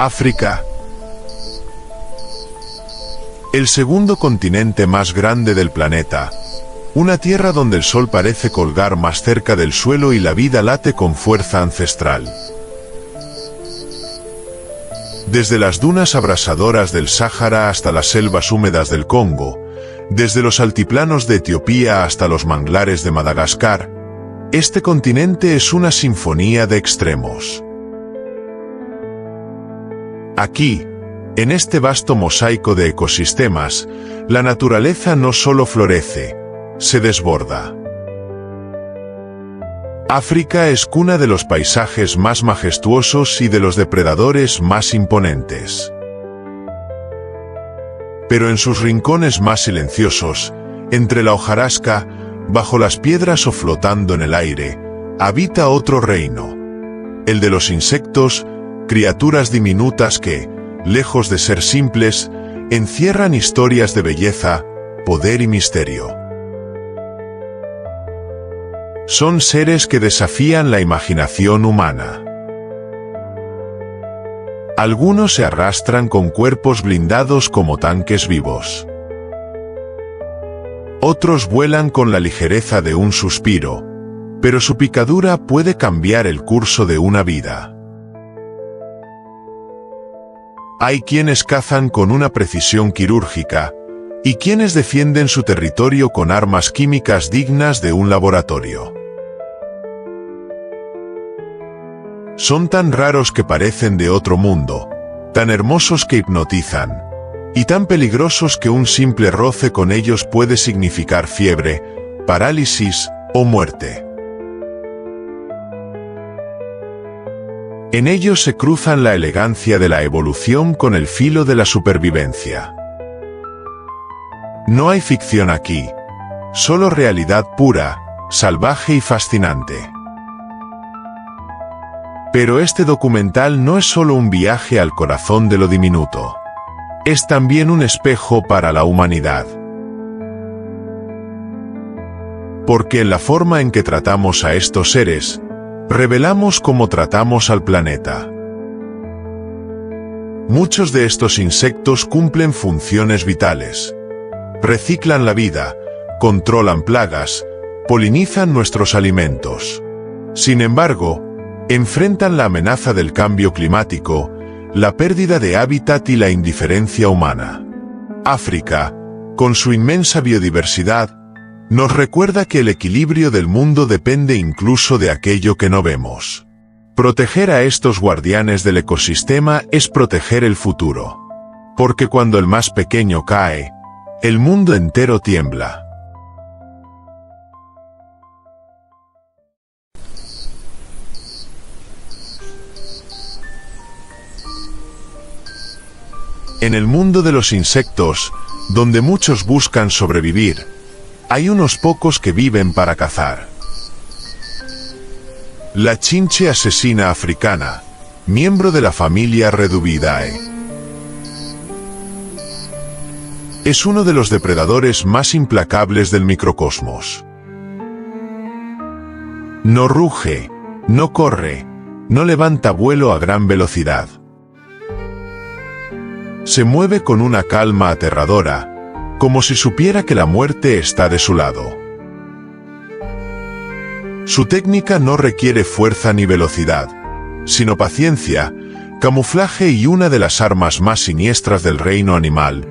África. El segundo continente más grande del planeta. Una tierra donde el sol parece colgar más cerca del suelo y la vida late con fuerza ancestral. Desde las dunas abrasadoras del Sáhara hasta las selvas húmedas del Congo, desde los altiplanos de Etiopía hasta los manglares de Madagascar, este continente es una sinfonía de extremos. Aquí, en este vasto mosaico de ecosistemas, la naturaleza no solo florece, se desborda. África es cuna de los paisajes más majestuosos y de los depredadores más imponentes. Pero en sus rincones más silenciosos, entre la hojarasca, bajo las piedras o flotando en el aire, habita otro reino. El de los insectos, criaturas diminutas que, lejos de ser simples, encierran historias de belleza, poder y misterio. Son seres que desafían la imaginación humana. Algunos se arrastran con cuerpos blindados como tanques vivos. Otros vuelan con la ligereza de un suspiro, pero su picadura puede cambiar el curso de una vida. Hay quienes cazan con una precisión quirúrgica, y quienes defienden su territorio con armas químicas dignas de un laboratorio. Son tan raros que parecen de otro mundo, tan hermosos que hipnotizan, y tan peligrosos que un simple roce con ellos puede significar fiebre, parálisis o muerte. En ellos se cruzan la elegancia de la evolución con el filo de la supervivencia. No hay ficción aquí, solo realidad pura, salvaje y fascinante. Pero este documental no es solo un viaje al corazón de lo diminuto. Es también un espejo para la humanidad. Porque en la forma en que tratamos a estos seres, revelamos cómo tratamos al planeta. Muchos de estos insectos cumplen funciones vitales. Reciclan la vida, controlan plagas, polinizan nuestros alimentos. Sin embargo, enfrentan la amenaza del cambio climático, la pérdida de hábitat y la indiferencia humana. África, con su inmensa biodiversidad, nos recuerda que el equilibrio del mundo depende incluso de aquello que no vemos. Proteger a estos guardianes del ecosistema es proteger el futuro. Porque cuando el más pequeño cae, el mundo entero tiembla. En el mundo de los insectos, donde muchos buscan sobrevivir, hay unos pocos que viven para cazar. La chinche asesina africana, miembro de la familia Reduvidae. Es uno de los depredadores más implacables del microcosmos. No ruge, no corre, no levanta vuelo a gran velocidad. Se mueve con una calma aterradora, como si supiera que la muerte está de su lado. Su técnica no requiere fuerza ni velocidad, sino paciencia, camuflaje y una de las armas más siniestras del reino animal.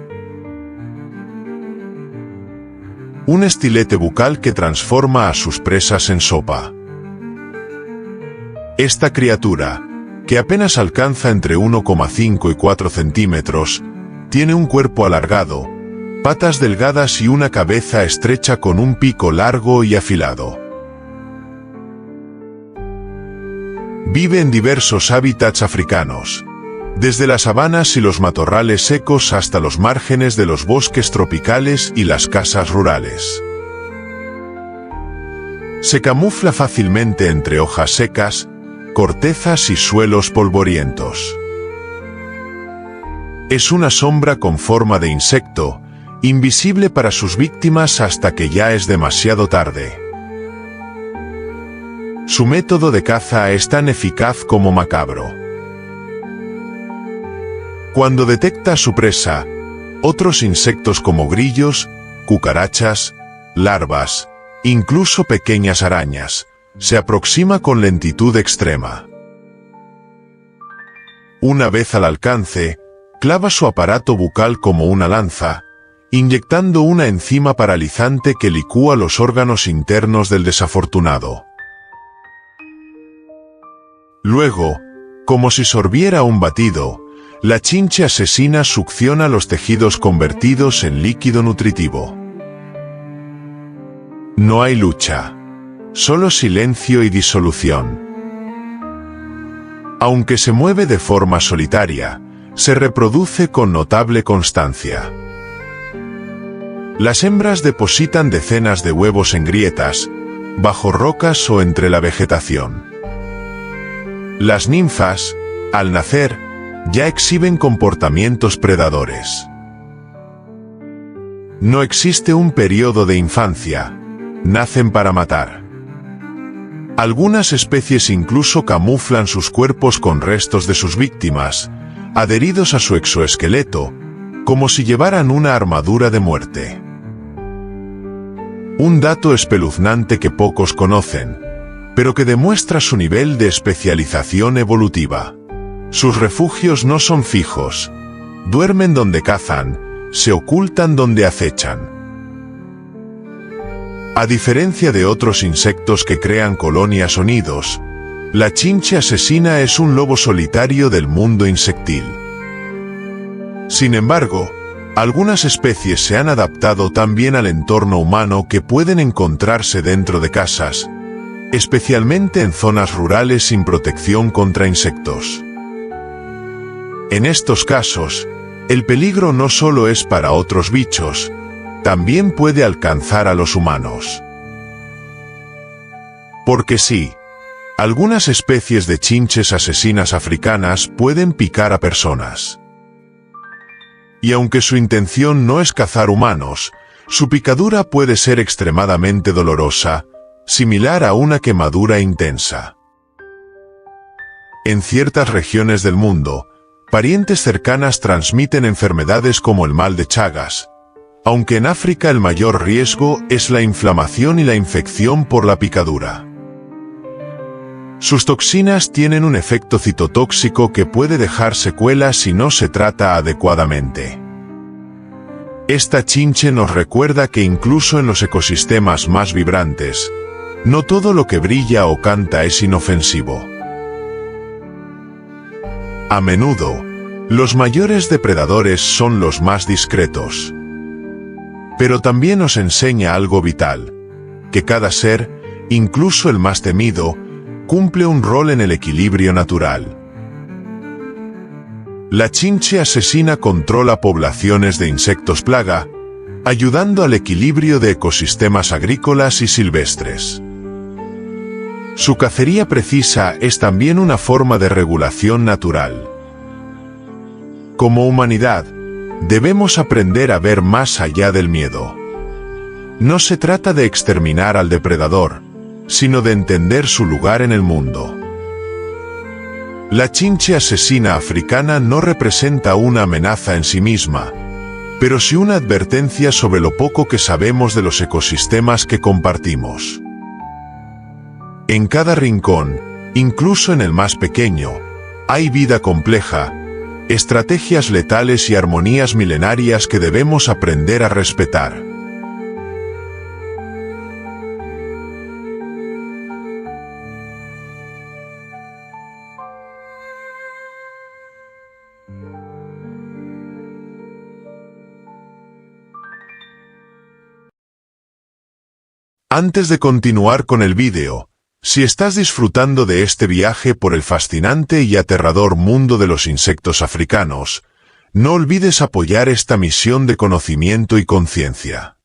Un estilete bucal que transforma a sus presas en sopa. Esta criatura, que apenas alcanza entre 1,5 y 4 centímetros, tiene un cuerpo alargado, patas delgadas y una cabeza estrecha con un pico largo y afilado. Vive en diversos hábitats africanos, desde las sabanas y los matorrales secos hasta los márgenes de los bosques tropicales y las casas rurales. Se camufla fácilmente entre hojas secas, cortezas y suelos polvorientos. Es una sombra con forma de insecto, invisible para sus víctimas hasta que ya es demasiado tarde. Su método de caza es tan eficaz como macabro. Cuando detecta a su presa, otros insectos como grillos, cucarachas, larvas, incluso pequeñas arañas, se aproxima con lentitud extrema. Una vez al alcance, clava su aparato bucal como una lanza, inyectando una enzima paralizante que licúa los órganos internos del desafortunado. Luego, como si sorbiera un batido, la chinche asesina succiona los tejidos convertidos en líquido nutritivo. No hay lucha, solo silencio y disolución. Aunque se mueve de forma solitaria, se reproduce con notable constancia. Las hembras depositan decenas de huevos en grietas, bajo rocas o entre la vegetación. Las ninfas, al nacer, ya exhiben comportamientos predadores. No existe un periodo de infancia, nacen para matar. Algunas especies incluso camuflan sus cuerpos con restos de sus víctimas, adheridos a su exoesqueleto, como si llevaran una armadura de muerte. Un dato espeluznante que pocos conocen, pero que demuestra su nivel de especialización evolutiva. Sus refugios no son fijos, duermen donde cazan, se ocultan donde acechan. A diferencia de otros insectos que crean colonias o nidos, la chinche asesina es un lobo solitario del mundo insectil. Sin embargo, algunas especies se han adaptado tan bien al entorno humano que pueden encontrarse dentro de casas, especialmente en zonas rurales sin protección contra insectos. En estos casos, el peligro no solo es para otros bichos, también puede alcanzar a los humanos. Porque sí, algunas especies de chinches asesinas africanas pueden picar a personas. Y aunque su intención no es cazar humanos, su picadura puede ser extremadamente dolorosa, similar a una quemadura intensa. En ciertas regiones del mundo, parientes cercanas transmiten enfermedades como el mal de Chagas, aunque en África el mayor riesgo es la inflamación y la infección por la picadura. Sus toxinas tienen un efecto citotóxico que puede dejar secuelas si no se trata adecuadamente. Esta chinche nos recuerda que incluso en los ecosistemas más vibrantes, no todo lo que brilla o canta es inofensivo. A menudo, los mayores depredadores son los más discretos. Pero también nos enseña algo vital, que cada ser, incluso el más temido, cumple un rol en el equilibrio natural. La chinche asesina controla poblaciones de insectos plaga, ayudando al equilibrio de ecosistemas agrícolas y silvestres. Su cacería precisa es también una forma de regulación natural. Como humanidad, debemos aprender a ver más allá del miedo. No se trata de exterminar al depredador, sino de entender su lugar en el mundo. La chinche asesina africana no representa una amenaza en sí misma, pero sí una advertencia sobre lo poco que sabemos de los ecosistemas que compartimos. En cada rincón, incluso en el más pequeño, hay vida compleja, estrategias letales y armonías milenarias que debemos aprender a respetar. Antes de continuar con el vídeo, si estás disfrutando de este viaje por el fascinante y aterrador mundo de los insectos africanos, no olvides apoyar esta misión de conocimiento y conciencia.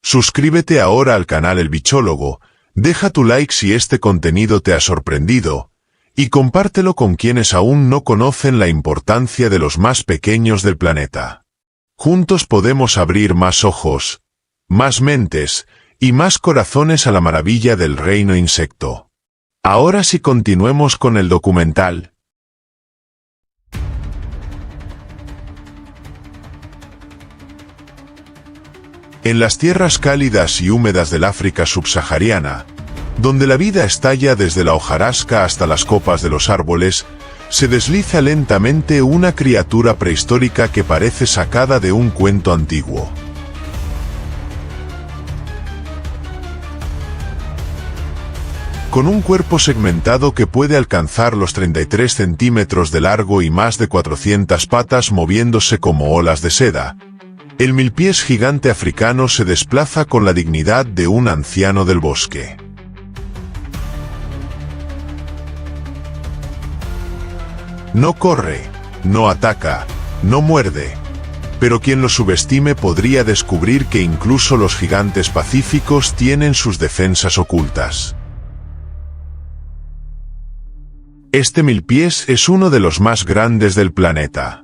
Suscríbete ahora al canal El Bichólogo, deja tu like si este contenido te ha sorprendido, y compártelo con quienes aún no conocen la importancia de los más pequeños del planeta. Juntos podemos abrir más ojos, más mentes y más corazones a la maravilla del reino insecto. Ahora sí, continuemos con el documental. En las tierras cálidas y húmedas del África subsahariana, donde la vida estalla desde la hojarasca hasta las copas de los árboles, se desliza lentamente una criatura prehistórica que parece sacada de un cuento antiguo. Con un cuerpo segmentado que puede alcanzar los 33 centímetros de largo y más de 400 patas moviéndose como olas de seda, el milpiés gigante africano se desplaza con la dignidad de un anciano del bosque. No corre, no ataca, no muerde, pero quien lo subestime podría descubrir que incluso los gigantes pacíficos tienen sus defensas ocultas. Este milpiés es uno de los más grandes del planeta.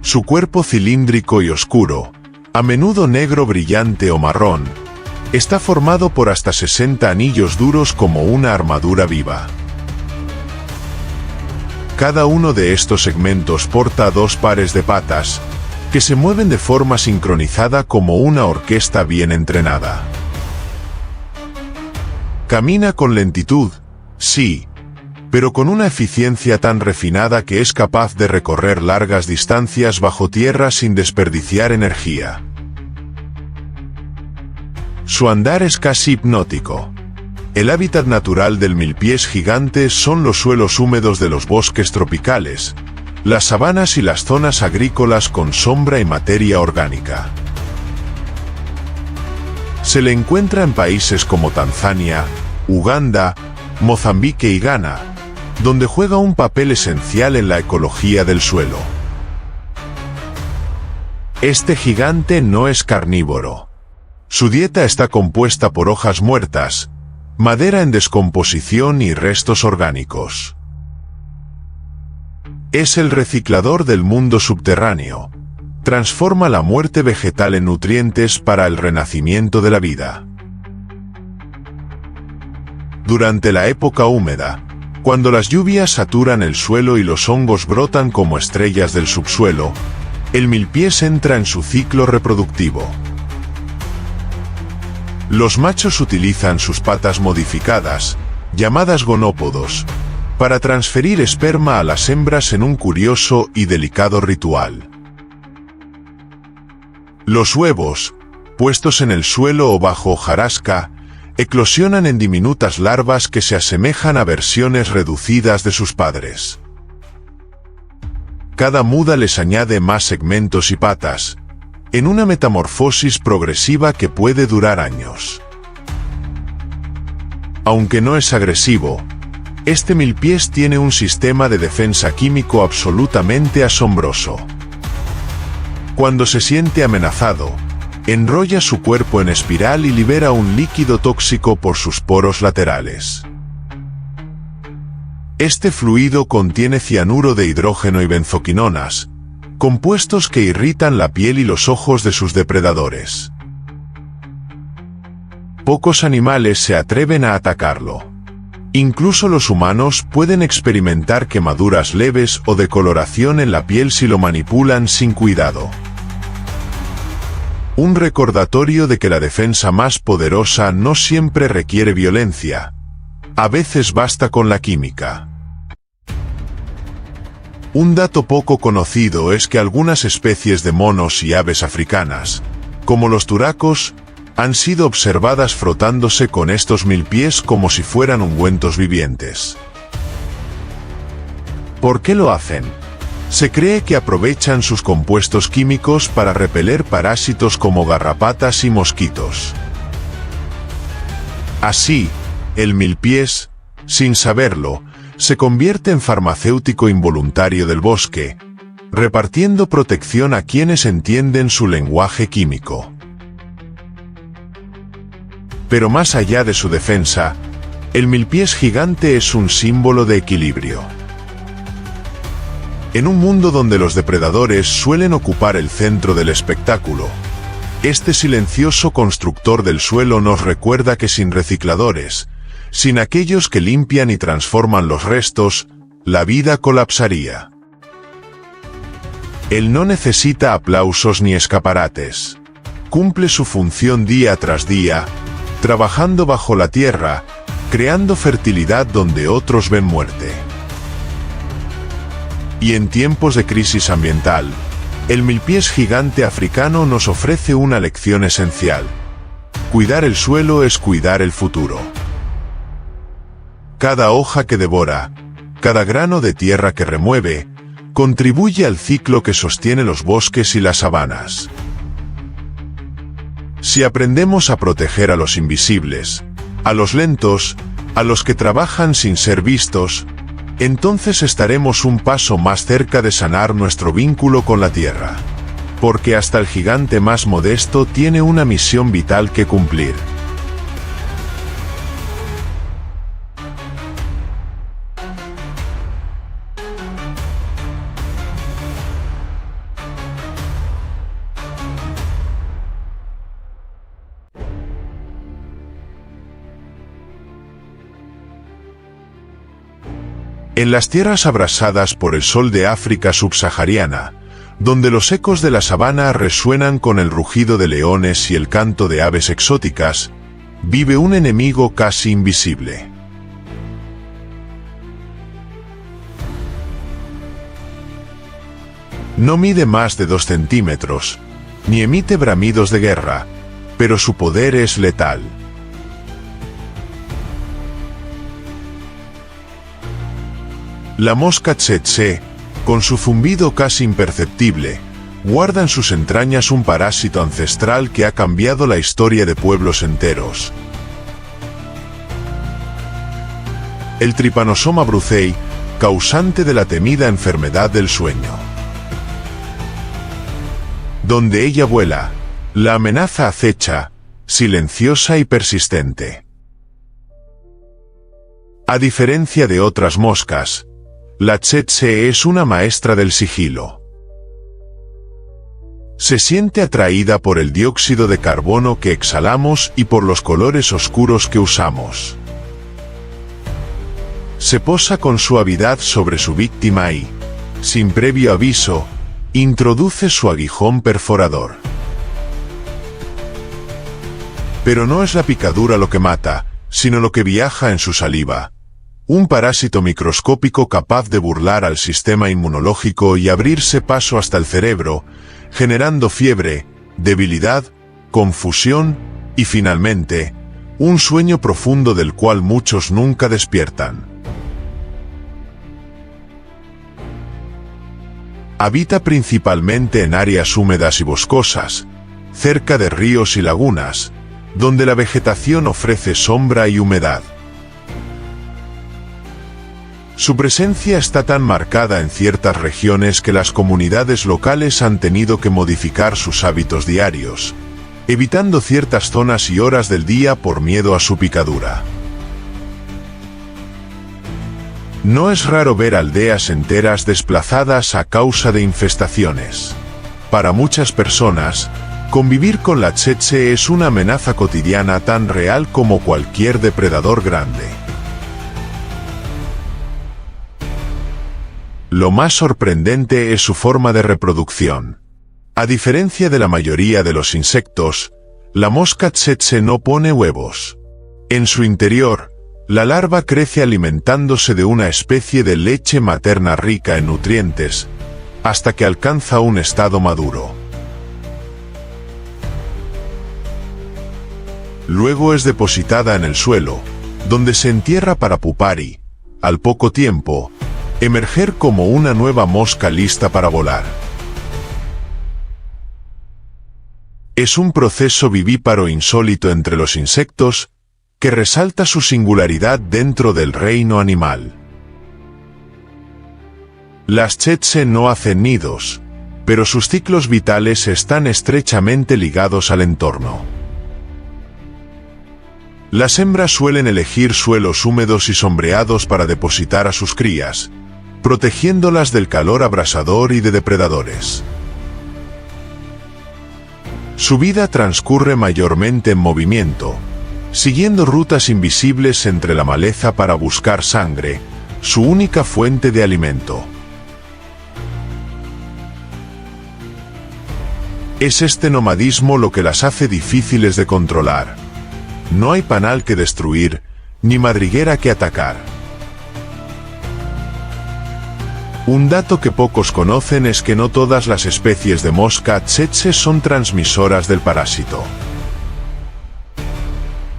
Su cuerpo cilíndrico y oscuro, a menudo negro brillante o marrón, está formado por hasta 60 anillos duros como una armadura viva. Cada uno de estos segmentos porta 2 pares de patas, que se mueven de forma sincronizada como una orquesta bien entrenada. Camina con lentitud, sí, pero con una eficiencia tan refinada que es capaz de recorrer largas distancias bajo tierra sin desperdiciar energía. Su andar es casi hipnótico. El hábitat natural del milpiés gigante son los suelos húmedos de los bosques tropicales, las sabanas y las zonas agrícolas con sombra y materia orgánica. Se le encuentra en países como Tanzania, Uganda, Mozambique y Ghana, donde juega un papel esencial en la ecología del suelo. Este gigante no es carnívoro. Su dieta está compuesta por hojas muertas, madera en descomposición y restos orgánicos. Es el reciclador del mundo subterráneo. Transforma la muerte vegetal en nutrientes para el renacimiento de la vida. Durante la época húmeda, cuando las lluvias saturan el suelo y los hongos brotan como estrellas del subsuelo, el milpiés entra en su ciclo reproductivo. Los machos utilizan sus patas modificadas, llamadas gonópodos, para transferir esperma a las hembras en un curioso y delicado ritual. Los huevos, puestos en el suelo o bajo hojarasca, eclosionan en diminutas larvas que se asemejan a versiones reducidas de sus padres. Cada muda les añade más segmentos y patas, en una metamorfosis progresiva que puede durar años. Aunque no es agresivo, este milpiés tiene un sistema de defensa químico absolutamente asombroso. Cuando se siente amenazado, enrolla su cuerpo en espiral y libera un líquido tóxico por sus poros laterales. Este fluido contiene cianuro de hidrógeno y benzoquinonas, compuestos que irritan la piel y los ojos de sus depredadores. Pocos animales se atreven a atacarlo. Incluso los humanos pueden experimentar quemaduras leves o decoloración en la piel si lo manipulan sin cuidado. Un recordatorio de que la defensa más poderosa no siempre requiere violencia. A veces basta con la química. Un dato poco conocido es que algunas especies de monos y aves africanas, como los turacos, han sido observadas frotándose con estos milpiés como si fueran ungüentos vivientes. ¿Por qué lo hacen? Se cree que aprovechan sus compuestos químicos para repeler parásitos como garrapatas y mosquitos. Así, el milpiés, sin saberlo, se convierte en farmacéutico involuntario del bosque, repartiendo protección a quienes entienden su lenguaje químico. Pero más allá de su defensa, el milpiés gigante es un símbolo de equilibrio. En un mundo donde los depredadores suelen ocupar el centro del espectáculo, este silencioso constructor del suelo nos recuerda que sin recicladores, sin aquellos que limpian y transforman los restos, la vida colapsaría. Él no necesita aplausos ni escaparates. Cumple su función día tras día, trabajando bajo la tierra, creando fertilidad donde otros ven muerte. Y en tiempos de crisis ambiental, el milpiés gigante africano nos ofrece una lección esencial. Cuidar el suelo es cuidar el futuro. Cada hoja que devora, cada grano de tierra que remueve, contribuye al ciclo que sostiene los bosques y las sabanas. Si aprendemos a proteger a los invisibles, a los lentos, a los que trabajan sin ser vistos, entonces estaremos un paso más cerca de sanar nuestro vínculo con la tierra. Porque hasta el gigante más modesto tiene una misión vital que cumplir. En las tierras abrasadas por el sol de África subsahariana, donde los ecos de la sabana resuenan con el rugido de leones y el canto de aves exóticas, vive un enemigo casi invisible. No mide más de 2 centímetros, ni emite bramidos de guerra, pero su poder es letal. La mosca tsetse, con su zumbido casi imperceptible, guarda en sus entrañas un parásito ancestral que ha cambiado la historia de pueblos enteros. El Trypanosoma brucei, causante de la temida enfermedad del sueño. Donde ella vuela, la amenaza acecha, silenciosa y persistente. A diferencia de otras moscas, la tsetse es una maestra del sigilo. Se siente atraída por el dióxido de carbono que exhalamos y por los colores oscuros que usamos. Se posa con suavidad sobre su víctima y, sin previo aviso, introduce su aguijón perforador. Pero no es la picadura lo que mata, sino lo que viaja en su saliva. Un parásito microscópico capaz de burlar al sistema inmunológico y abrirse paso hasta el cerebro, generando fiebre, debilidad, confusión y finalmente, un sueño profundo del cual muchos nunca despiertan. Habita principalmente en áreas húmedas y boscosas, cerca de ríos y lagunas, donde la vegetación ofrece sombra y humedad. Su presencia está tan marcada en ciertas regiones que las comunidades locales han tenido que modificar sus hábitos diarios, evitando ciertas zonas y horas del día por miedo a su picadura. No es raro ver aldeas enteras desplazadas a causa de infestaciones. Para muchas personas, convivir con la tsetse es una amenaza cotidiana tan real como cualquier depredador grande. Lo más sorprendente es su forma de reproducción. A diferencia de la mayoría de los insectos, la mosca tsetse no pone huevos. En su interior, la larva crece alimentándose de una especie de leche materna rica en nutrientes, hasta que alcanza un estado maduro. Luego es depositada en el suelo, donde se entierra para pupar y, al poco tiempo, emerger como una nueva mosca lista para volar. Es un proceso vivíparo insólito entre los insectos, que resalta su singularidad dentro del reino animal. Las tsetse no hacen nidos, pero sus ciclos vitales están estrechamente ligados al entorno. Las hembras suelen elegir suelos húmedos y sombreados para depositar a sus crías, protegiéndolas del calor abrasador y de depredadores. Su vida transcurre mayormente en movimiento, siguiendo rutas invisibles entre la maleza para buscar sangre, su única fuente de alimento. Es este nomadismo lo que las hace difíciles de controlar. No hay panal que destruir, ni madriguera que atacar. Un dato que pocos conocen es que no todas las especies de mosca tsetse son transmisoras del parásito.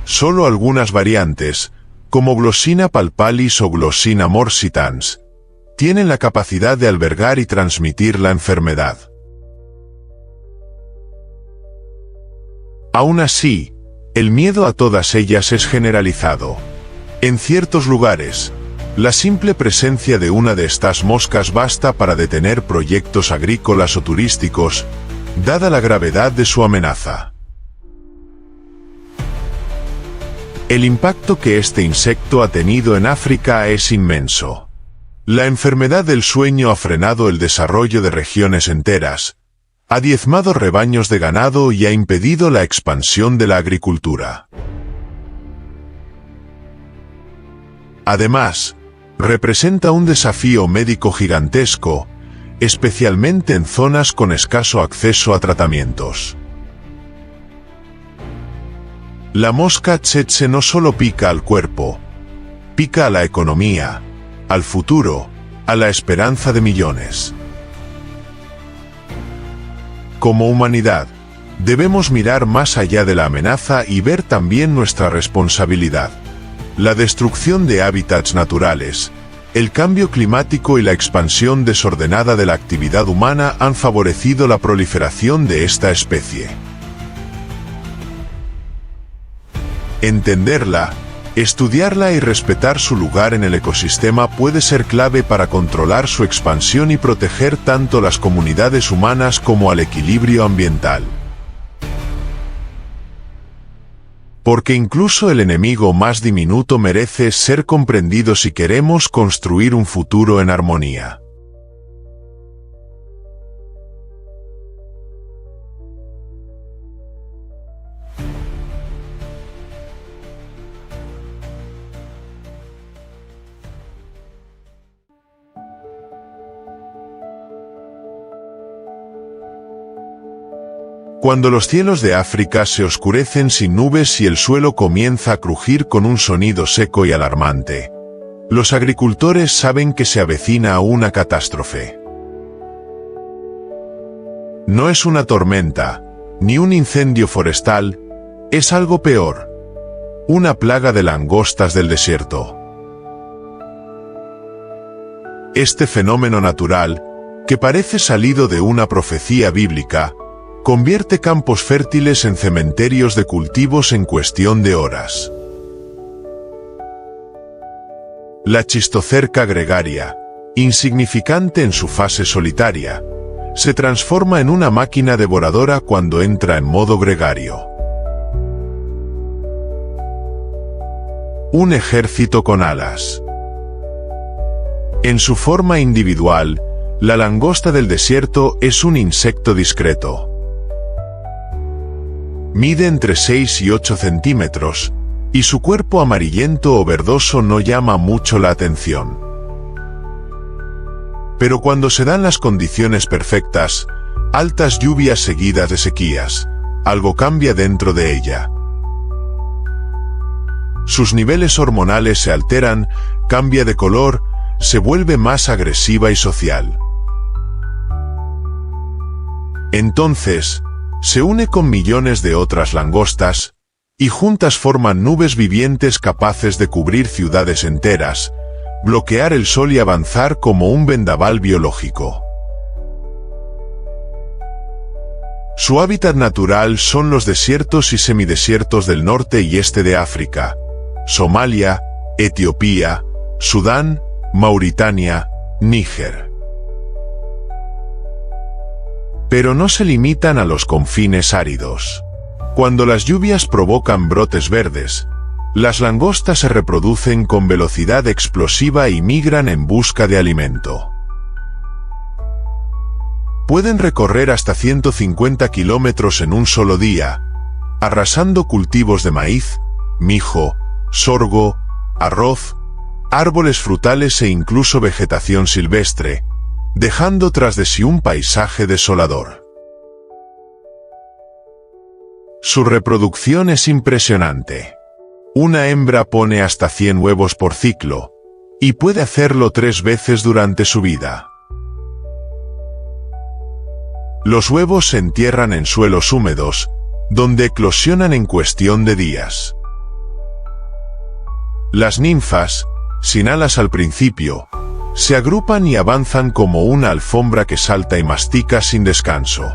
Solo algunas variantes, como Glossina palpalis o Glossina morsitans, tienen la capacidad de albergar y transmitir la enfermedad. Aún así, el miedo a todas ellas es generalizado. En ciertos lugares, la simple presencia de una de estas moscas basta para detener proyectos agrícolas o turísticos, dada la gravedad de su amenaza. El impacto que este insecto ha tenido en África es inmenso. La enfermedad del sueño ha frenado el desarrollo de regiones enteras, ha diezmado rebaños de ganado y ha impedido la expansión de la agricultura. Además, representa un desafío médico gigantesco, especialmente en zonas con escaso acceso a tratamientos. La mosca tsetse no solo pica al cuerpo, pica a la economía, al futuro, a la esperanza de millones. Como humanidad, debemos mirar más allá de la amenaza y ver también nuestra responsabilidad. La destrucción de hábitats naturales, el cambio climático y la expansión desordenada de la actividad humana han favorecido la proliferación de esta especie. Entenderla, estudiarla y respetar su lugar en el ecosistema puede ser clave para controlar su expansión y proteger tanto las comunidades humanas como al equilibrio ambiental. Porque incluso el enemigo más diminuto merece ser comprendido si queremos construir un futuro en armonía. Cuando los cielos de África se oscurecen sin nubes y el suelo comienza a crujir con un sonido seco y alarmante, los agricultores saben que se avecina una catástrofe. No es una tormenta, ni un incendio forestal, es algo peor. Una plaga de langostas del desierto. Este fenómeno natural, que parece salido de una profecía bíblica, convierte campos fértiles en cementerios de cultivos en cuestión de horas. La chistocerca gregaria, insignificante en su fase solitaria, se transforma en una máquina devoradora cuando entra en modo gregario. Un ejército con alas. En su forma individual, la langosta del desierto es un insecto discreto. Mide entre 6 y 8 centímetros, y su cuerpo amarillento o verdoso no llama mucho la atención. Pero cuando se dan las condiciones perfectas, altas lluvias seguidas de sequías, algo cambia dentro de ella. Sus niveles hormonales se alteran, cambia de color, se vuelve más agresiva y social. Entonces, se une con millones de otras langostas, y juntas forman nubes vivientes capaces de cubrir ciudades enteras, bloquear el sol y avanzar como un vendaval biológico. Su hábitat natural son los desiertos y semidesiertos del norte y este de África, Somalia, Etiopía, Sudán, Mauritania, Níger. Pero no se limitan a los confines áridos. Cuando las lluvias provocan brotes verdes, las langostas se reproducen con velocidad explosiva y migran en busca de alimento. Pueden recorrer hasta 150 kilómetros en un solo día, arrasando cultivos de maíz, mijo, sorgo, arroz, árboles frutales e incluso vegetación silvestre, dejando tras de sí un paisaje desolador. Su reproducción es impresionante. Una hembra pone hasta 100 huevos por ciclo, y puede hacerlo 3 veces durante su vida. Los huevos se entierran en suelos húmedos, donde eclosionan en cuestión de días. Las ninfas, sin alas al principio, se agrupan y avanzan como una alfombra que salta y mastica sin descanso.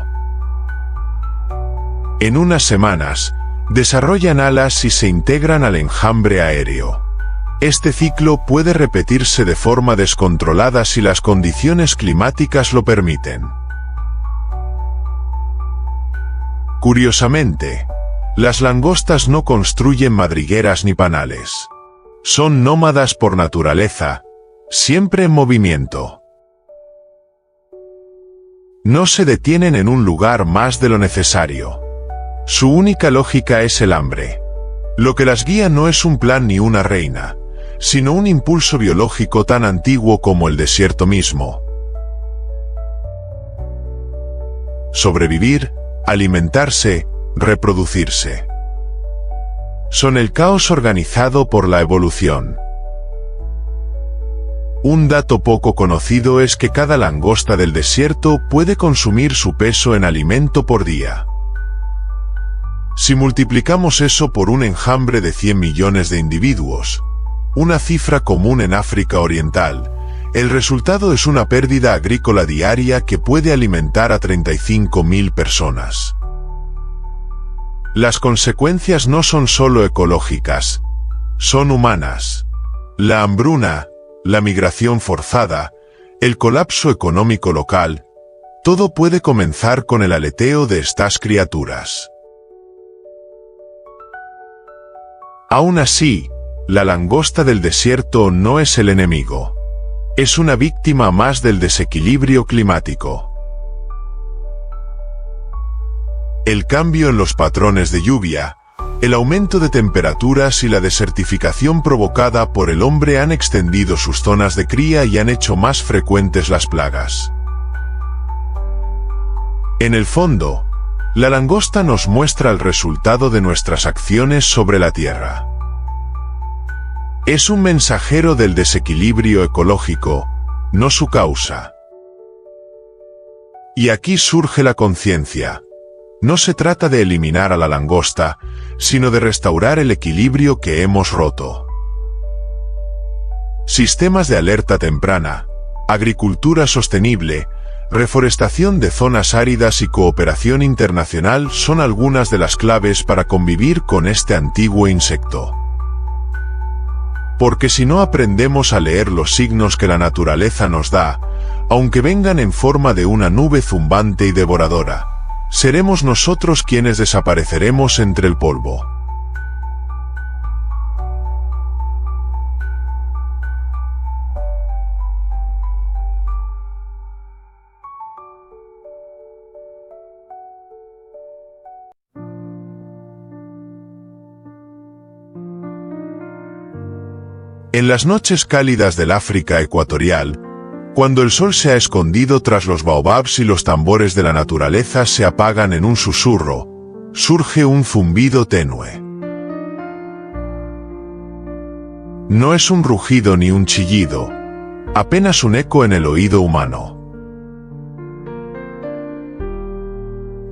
En unas semanas, desarrollan alas y se integran al enjambre aéreo. Este ciclo puede repetirse de forma descontrolada si las condiciones climáticas lo permiten. Curiosamente, las langostas no construyen madrigueras ni panales. Son nómadas por naturaleza, siempre en movimiento. No se detienen en un lugar más de lo necesario. Su única lógica es el hambre. Lo que las guía no es un plan ni una reina, sino un impulso biológico tan antiguo como el desierto mismo. Sobrevivir, alimentarse, reproducirse. Son el caos organizado por la evolución. Un dato poco conocido es que cada langosta del desierto puede consumir su peso en alimento por día. Si multiplicamos eso por un enjambre de 100 millones de individuos, una cifra común en África Oriental, el resultado es una pérdida agrícola diaria que puede alimentar a 35.000 personas. Las consecuencias no son solo ecológicas, son humanas. La hambruna, la migración forzada, el colapso económico local, todo puede comenzar con el aleteo de estas criaturas. Aún así, la langosta del desierto no es el enemigo. Es una víctima más del desequilibrio climático. El cambio en los patrones de lluvia, el aumento de temperaturas y la desertificación provocada por el hombre han extendido sus zonas de cría y han hecho más frecuentes las plagas. En el fondo, la langosta nos muestra el resultado de nuestras acciones sobre la Tierra. Es un mensajero del desequilibrio ecológico, no su causa. Y aquí surge la conciencia. No se trata de eliminar a la langosta, sino de restaurar el equilibrio que hemos roto. Sistemas de alerta temprana, agricultura sostenible, reforestación de zonas áridas y cooperación internacional son algunas de las claves para convivir con este antiguo insecto. Porque si no aprendemos a leer los signos que la naturaleza nos da, aunque vengan en forma de una nube zumbante y devoradora, seremos nosotros quienes desapareceremos entre el polvo. En las noches cálidas del África ecuatorial, cuando el sol se ha escondido tras los baobabs y los tambores de la naturaleza se apagan en un susurro, surge un zumbido tenue. No es un rugido ni un chillido, apenas un eco en el oído humano.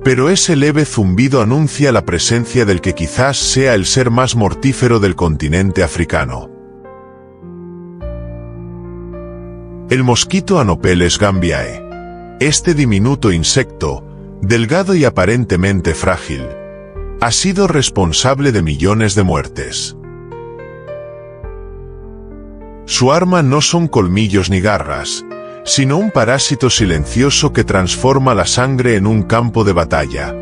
Pero ese leve zumbido anuncia la presencia del que quizás sea el ser más mortífero del continente africano. El mosquito Anopheles gambiae. Este diminuto insecto, delgado y aparentemente frágil, ha sido responsable de millones de muertes. Su arma no son colmillos ni garras, sino un parásito silencioso que transforma la sangre en un campo de batalla.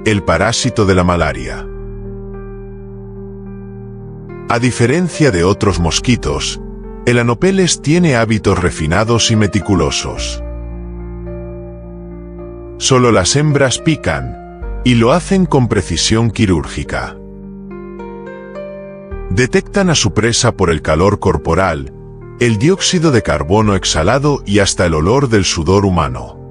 El parásito de la malaria. A diferencia de otros mosquitos, el Anopheles tiene hábitos refinados y meticulosos. Solo las hembras pican, y lo hacen con precisión quirúrgica. Detectan a su presa por el calor corporal, el dióxido de carbono exhalado y hasta el olor del sudor humano.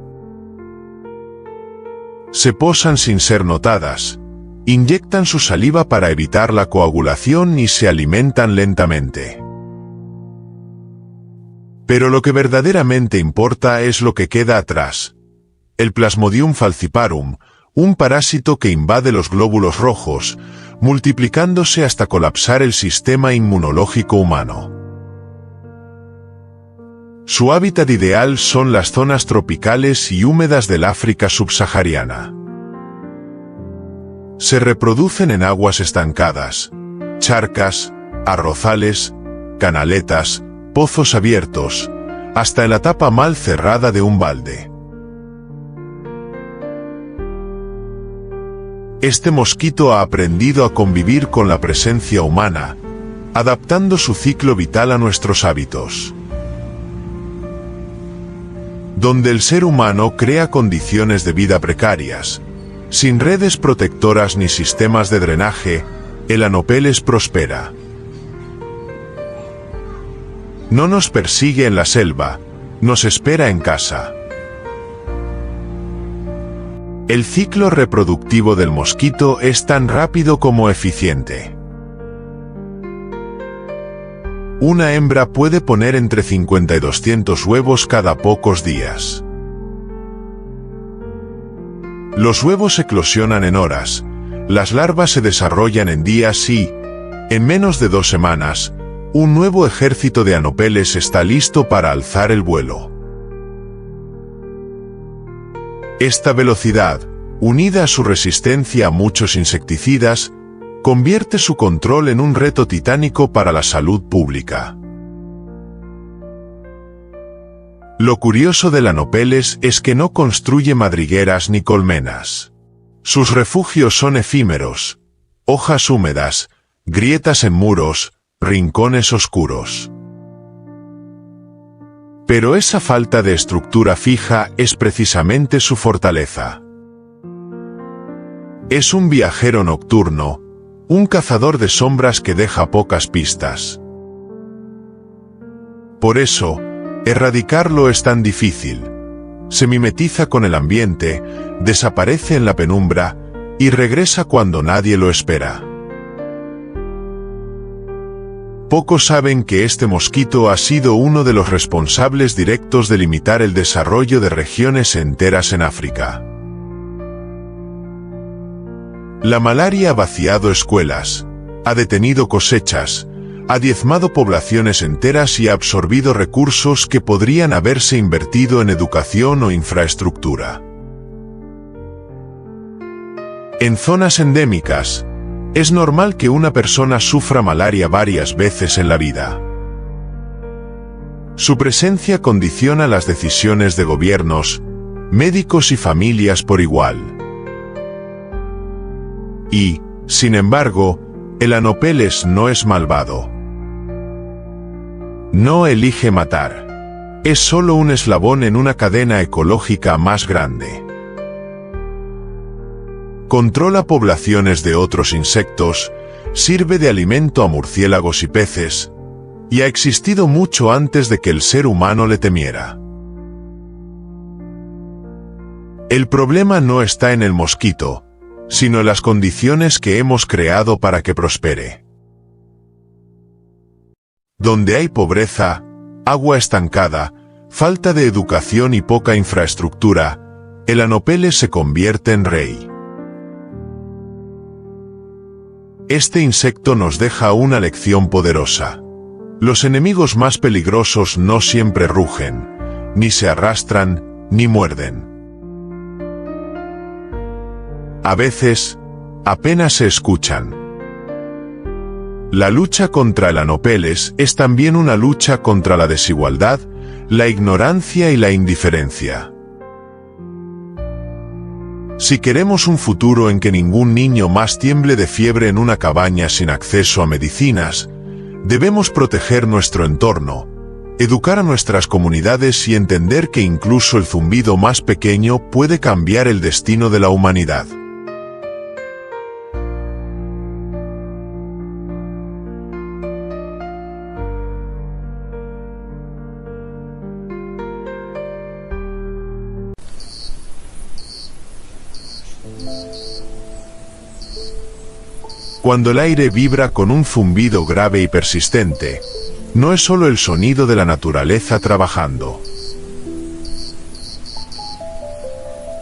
Se posan sin ser notadas, inyectan su saliva para evitar la coagulación y se alimentan lentamente. Pero lo que verdaderamente importa es lo que queda atrás. El Plasmodium falciparum, un parásito que invade los glóbulos rojos, multiplicándose hasta colapsar el sistema inmunológico humano. Su hábitat ideal son las zonas tropicales y húmedas del África subsahariana. Se reproducen en aguas estancadas, charcas, arrozales, canaletas, pozos abiertos, hasta en la tapa mal cerrada de un balde. Este mosquito ha aprendido a convivir con la presencia humana, adaptando su ciclo vital a nuestros hábitos. Donde el ser humano crea condiciones de vida precarias, sin redes protectoras ni sistemas de drenaje, el Anopeles prospera. No nos persigue en la selva, nos espera en casa. El ciclo reproductivo del mosquito es tan rápido como eficiente. Una hembra puede poner entre 50 y 200 huevos cada pocos días. Los huevos eclosionan en horas, las larvas se desarrollan en días y, en menos de 2 semanas, un nuevo ejército de anopeles está listo para alzar el vuelo. Esta velocidad, unida a su resistencia a muchos insecticidas, convierte su control en un reto titánico para la salud pública. Lo curioso del Anopeles es que no construye madrigueras ni colmenas. Sus refugios son efímeros, hojas húmedas, grietas en muros, rincones oscuros. Pero esa falta de estructura fija es precisamente su fortaleza. Es un viajero nocturno, un cazador de sombras que deja pocas pistas. Por eso, erradicarlo es tan difícil. Se mimetiza con el ambiente, desaparece en la penumbra y regresa cuando nadie lo espera. Pocos saben que este mosquito ha sido uno de los responsables directos de limitar el desarrollo de regiones enteras en África. La malaria ha vaciado escuelas, ha detenido cosechas, ha diezmado poblaciones enteras y ha absorbido recursos que podrían haberse invertido en educación o infraestructura. En zonas endémicas, es normal que una persona sufra malaria varias veces en la vida. Su presencia condiciona las decisiones de gobiernos, médicos y familias por igual. Y, sin embargo, el Anopeles no es malvado. No elige matar. Es solo un eslabón en una cadena ecológica más grande. Controla poblaciones de otros insectos, sirve de alimento a murciélagos y peces, y ha existido mucho antes de que el ser humano le temiera. El problema no está en el mosquito, sino en las condiciones que hemos creado para que prospere. Donde hay pobreza, agua estancada, falta de educación y poca infraestructura, el Anopeles se convierte en rey. Este insecto nos deja una lección poderosa. Los enemigos más peligrosos no siempre rugen, ni se arrastran, ni muerden. A veces, apenas se escuchan. La lucha contra el Anopeles es también una lucha contra la desigualdad, la ignorancia y la indiferencia. Si queremos un futuro en que ningún niño más tiemble de fiebre en una cabaña sin acceso a medicinas, debemos proteger nuestro entorno, educar a nuestras comunidades y entender que incluso el zumbido más pequeño puede cambiar el destino de la humanidad. Cuando el aire vibra con un zumbido grave y persistente, no es solo el sonido de la naturaleza trabajando.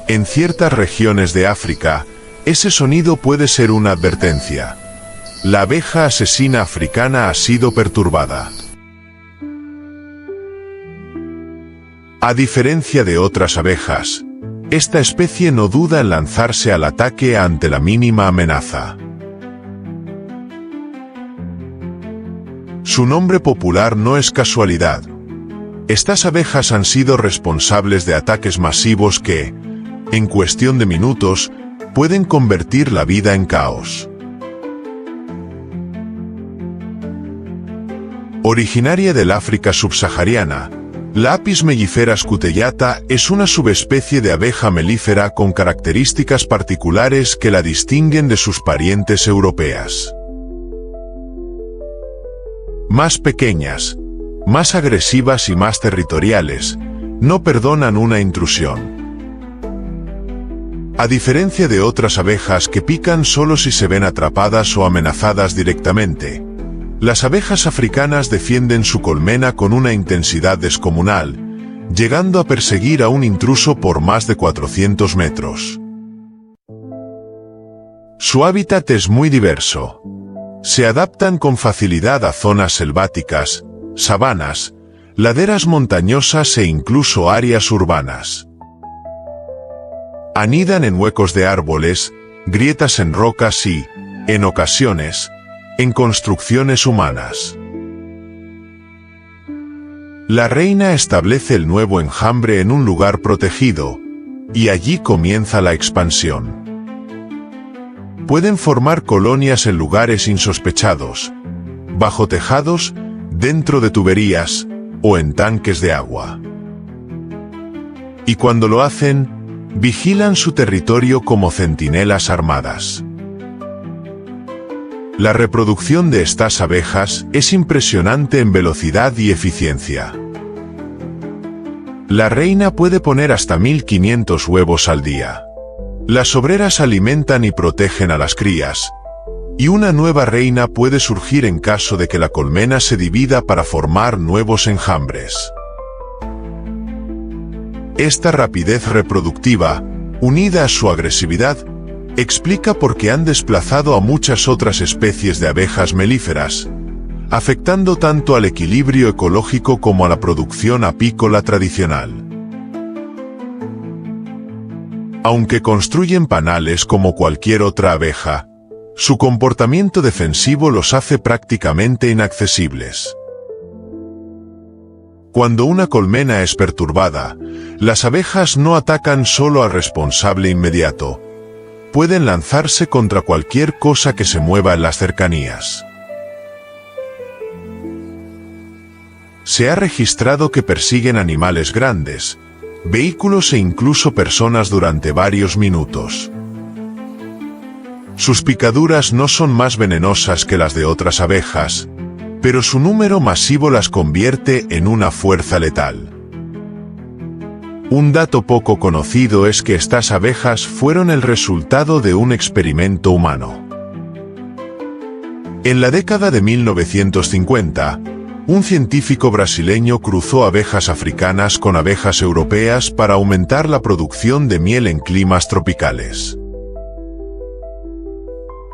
En ciertas regiones de África, ese sonido puede ser una advertencia. La abeja asesina africana ha sido perturbada. A diferencia de otras abejas, esta especie no duda en lanzarse al ataque ante la mínima amenaza. Su nombre popular no es casualidad. Estas abejas han sido responsables de ataques masivos que, en cuestión de minutos, pueden convertir la vida en caos. Originaria del África subsahariana, la Apis mellifera scutellata es una subespecie de abeja melífera con características particulares que la distinguen de sus parientes europeas. Más pequeñas, más agresivas y más territoriales, no perdonan una intrusión. A diferencia de otras abejas que pican solo si se ven atrapadas o amenazadas directamente, las abejas africanas defienden su colmena con una intensidad descomunal, llegando a perseguir a un intruso por más de 400 metros. Su hábitat es muy diverso. Se adaptan con facilidad a zonas selváticas, sabanas, laderas montañosas e incluso áreas urbanas. Anidan en huecos de árboles, grietas en rocas y, en ocasiones, en construcciones humanas. La reina establece el nuevo enjambre en un lugar protegido, y allí comienza la expansión. Pueden formar colonias en lugares insospechados, bajo tejados, dentro de tuberías, o en tanques de agua. Y cuando lo hacen, vigilan su territorio como centinelas armadas. La reproducción de estas abejas es impresionante en velocidad y eficiencia. La reina puede poner hasta 1500 huevos al día. Las obreras alimentan y protegen a las crías, y una nueva reina puede surgir en caso de que la colmena se divida para formar nuevos enjambres. Esta rapidez reproductiva, unida a su agresividad, explica por qué han desplazado a muchas otras especies de abejas melíferas, afectando tanto al equilibrio ecológico como a la producción apícola tradicional. Aunque construyen panales como cualquier otra abeja, su comportamiento defensivo los hace prácticamente inaccesibles. Cuando una colmena es perturbada, las abejas no atacan solo al responsable inmediato. Pueden lanzarse contra cualquier cosa que se mueva en las cercanías. Se ha registrado que persiguen animales grandes, vehículos e incluso personas durante varios minutos. Sus picaduras no son más venenosas que las de otras abejas, pero su número masivo las convierte en una fuerza letal. Un dato poco conocido es que estas abejas fueron el resultado de un experimento humano. En la década de 1950, un científico brasileño cruzó abejas africanas con abejas europeas para aumentar la producción de miel en climas tropicales.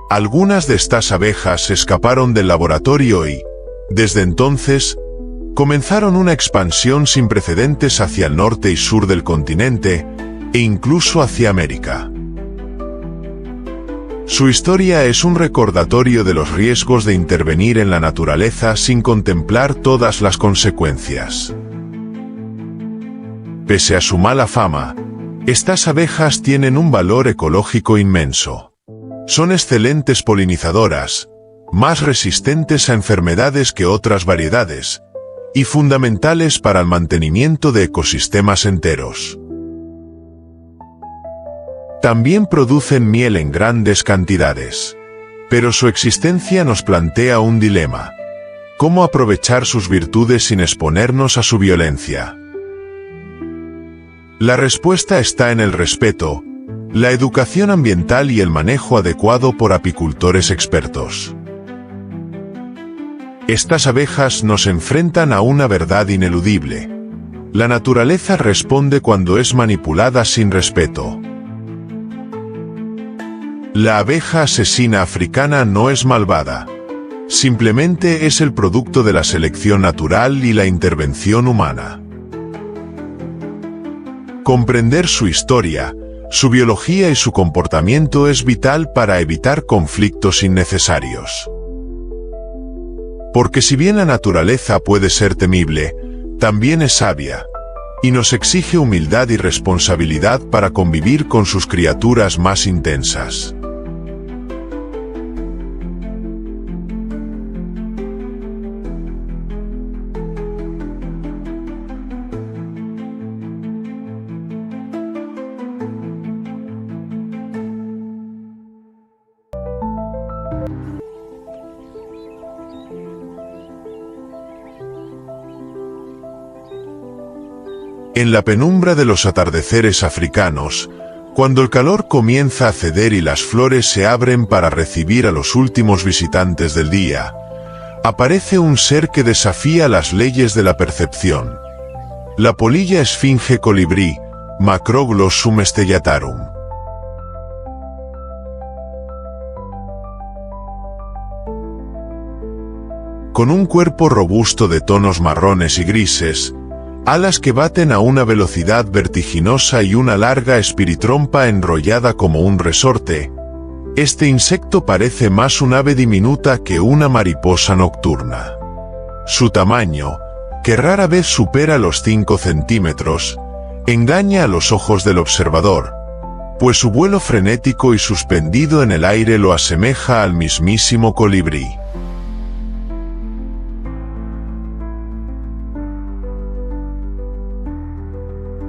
Algunas de estas abejas escaparon del laboratorio y, desde entonces, comenzaron una expansión sin precedentes hacia el norte y sur del continente, e incluso hacia América. Su historia es un recordatorio de los riesgos de intervenir en la naturaleza sin contemplar todas las consecuencias. Pese a su mala fama, estas abejas tienen un valor ecológico inmenso. Son excelentes polinizadoras, más resistentes a enfermedades que otras variedades, y fundamentales para el mantenimiento de ecosistemas enteros. También producen miel en grandes cantidades. Pero su existencia nos plantea un dilema. ¿Cómo aprovechar sus virtudes sin exponernos a su violencia? La respuesta está en el respeto, la educación ambiental y el manejo adecuado por apicultores expertos. Estas abejas nos enfrentan a una verdad ineludible. La naturaleza responde cuando es manipulada sin respeto. La abeja asesina africana no es malvada. Simplemente es el producto de la selección natural y la intervención humana. Comprender su historia, su biología y su comportamiento es vital para evitar conflictos innecesarios. Porque si bien la naturaleza puede ser temible, también es sabia, y nos exige humildad y responsabilidad para convivir con sus criaturas más intensas. En la penumbra de los atardeceres africanos, cuando el calor comienza a ceder y las flores se abren para recibir a los últimos visitantes del día, aparece un ser que desafía las leyes de la percepción. La polilla esfinge colibrí, Macroglossum stellatarum. Con un cuerpo robusto de tonos marrones y grises, alas que baten a una velocidad vertiginosa y una larga espiritrompa enrollada como un resorte, este insecto parece más un ave diminuta que una mariposa nocturna. Su tamaño, que rara vez supera los 5 centímetros, engaña a los ojos del observador, pues su vuelo frenético y suspendido en el aire lo asemeja al mismísimo colibrí.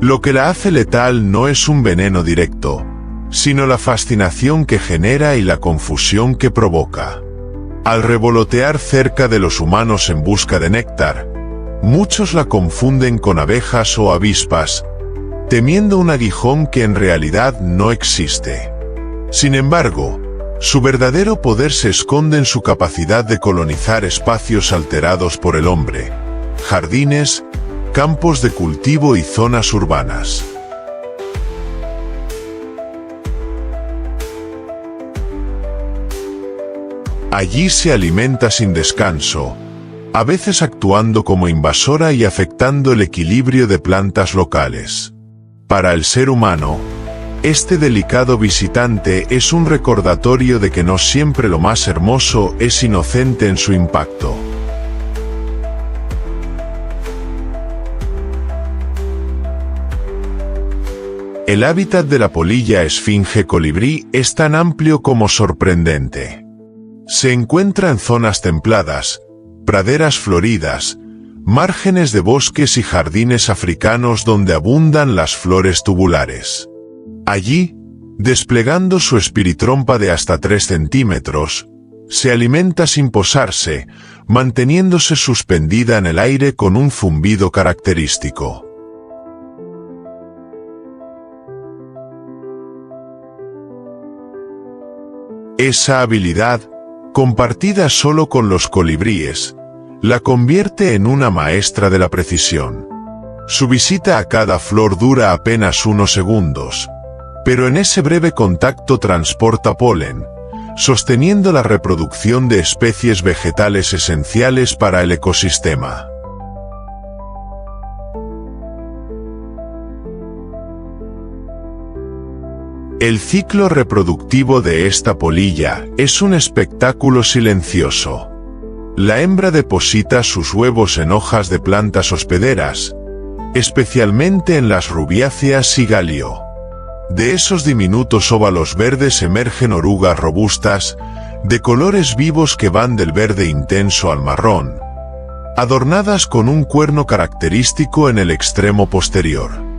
Lo que la hace letal no es un veneno directo, sino la fascinación que genera y la confusión que provoca. Al revolotear cerca de los humanos en busca de néctar, muchos la confunden con abejas o avispas, temiendo un aguijón que en realidad no existe. Sin embargo, su verdadero poder se esconde en su capacidad de colonizar espacios alterados por el hombre, jardines, campos de cultivo y zonas urbanas. Allí se alimenta sin descanso, a veces actuando como invasora y afectando el equilibrio de plantas locales. Para el ser humano, este delicado visitante es un recordatorio de que no siempre lo más hermoso es inocente en su impacto. El hábitat de la polilla esfinge colibrí es tan amplio como sorprendente. Se encuentra en zonas templadas, praderas floridas, márgenes de bosques y jardines africanos donde abundan las flores tubulares. Allí, desplegando su espiritrompa de hasta 3 centímetros, se alimenta sin posarse, manteniéndose suspendida en el aire con un zumbido característico. Esa habilidad, compartida solo con los colibríes, la convierte en una maestra de la precisión. Su visita a cada flor dura apenas unos segundos, pero en ese breve contacto transporta polen, sosteniendo la reproducción de especies vegetales esenciales para el ecosistema. El ciclo reproductivo de esta polilla es un espectáculo silencioso. La hembra deposita sus huevos en hojas de plantas hospederas, especialmente en las rubiáceas y galio. De esos diminutos óvalos verdes emergen orugas robustas, de colores vivos que van del verde intenso al marrón, adornadas con un cuerno característico en el extremo posterior.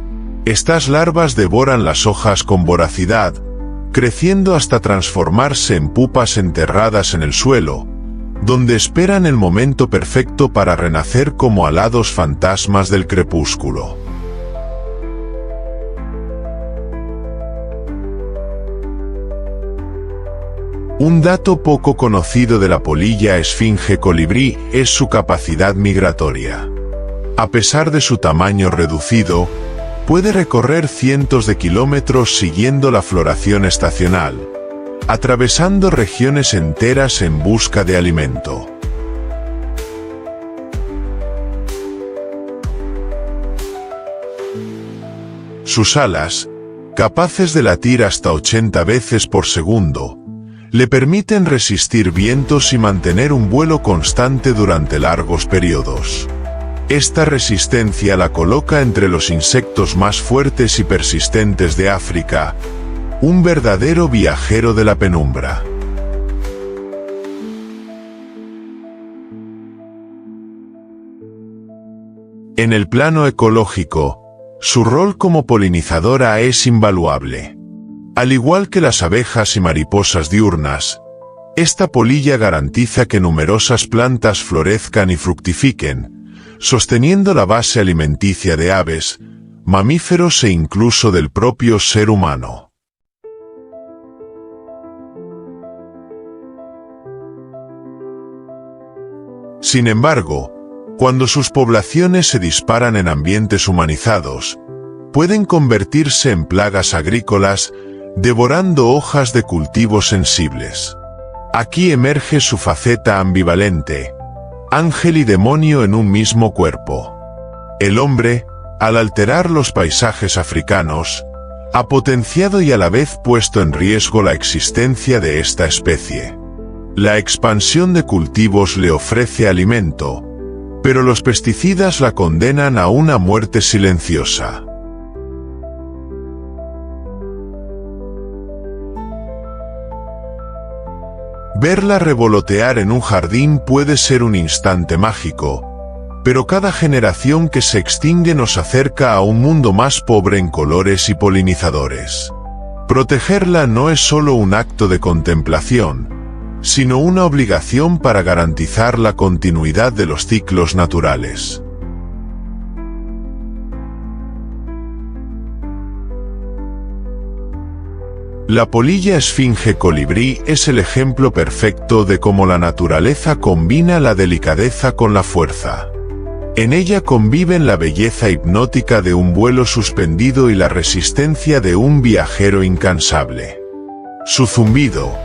Estas larvas devoran las hojas con voracidad, creciendo hasta transformarse en pupas enterradas en el suelo, donde esperan el momento perfecto para renacer como alados fantasmas del crepúsculo. Un dato poco conocido de la polilla esfinge colibrí es su capacidad migratoria. A pesar de su tamaño reducido, puede recorrer cientos de kilómetros siguiendo la floración estacional, atravesando regiones enteras en busca de alimento. Sus alas, capaces de latir hasta 80 veces por segundo, le permiten resistir vientos y mantener un vuelo constante durante largos periodos. Esta resistencia la coloca entre los insectos más fuertes y persistentes de África, un verdadero viajero de la penumbra. En el plano ecológico, su rol como polinizadora es invaluable. Al igual que las abejas y mariposas diurnas, esta polilla garantiza que numerosas plantas florezcan y fructifiquen, sosteniendo la base alimenticia de aves, mamíferos e incluso del propio ser humano. Sin embargo, cuando sus poblaciones se disparan en ambientes humanizados, pueden convertirse en plagas agrícolas, devorando hojas de cultivos sensibles. Aquí emerge su faceta ambivalente, ángel y demonio en un mismo cuerpo. El hombre, al alterar los paisajes africanos, ha potenciado y a la vez puesto en riesgo la existencia de esta especie. La expansión de cultivos le ofrece alimento, pero los pesticidas la condenan a una muerte silenciosa. Verla revolotear en un jardín puede ser un instante mágico, pero cada generación que se extingue nos acerca a un mundo más pobre en colores y polinizadores. Protegerla no es solo un acto de contemplación, sino una obligación para garantizar la continuidad de los ciclos naturales. La polilla esfinge colibrí es el ejemplo perfecto de cómo la naturaleza combina la delicadeza con la fuerza. En ella conviven la belleza hipnótica de un vuelo suspendido y la resistencia de un viajero incansable. Su zumbido,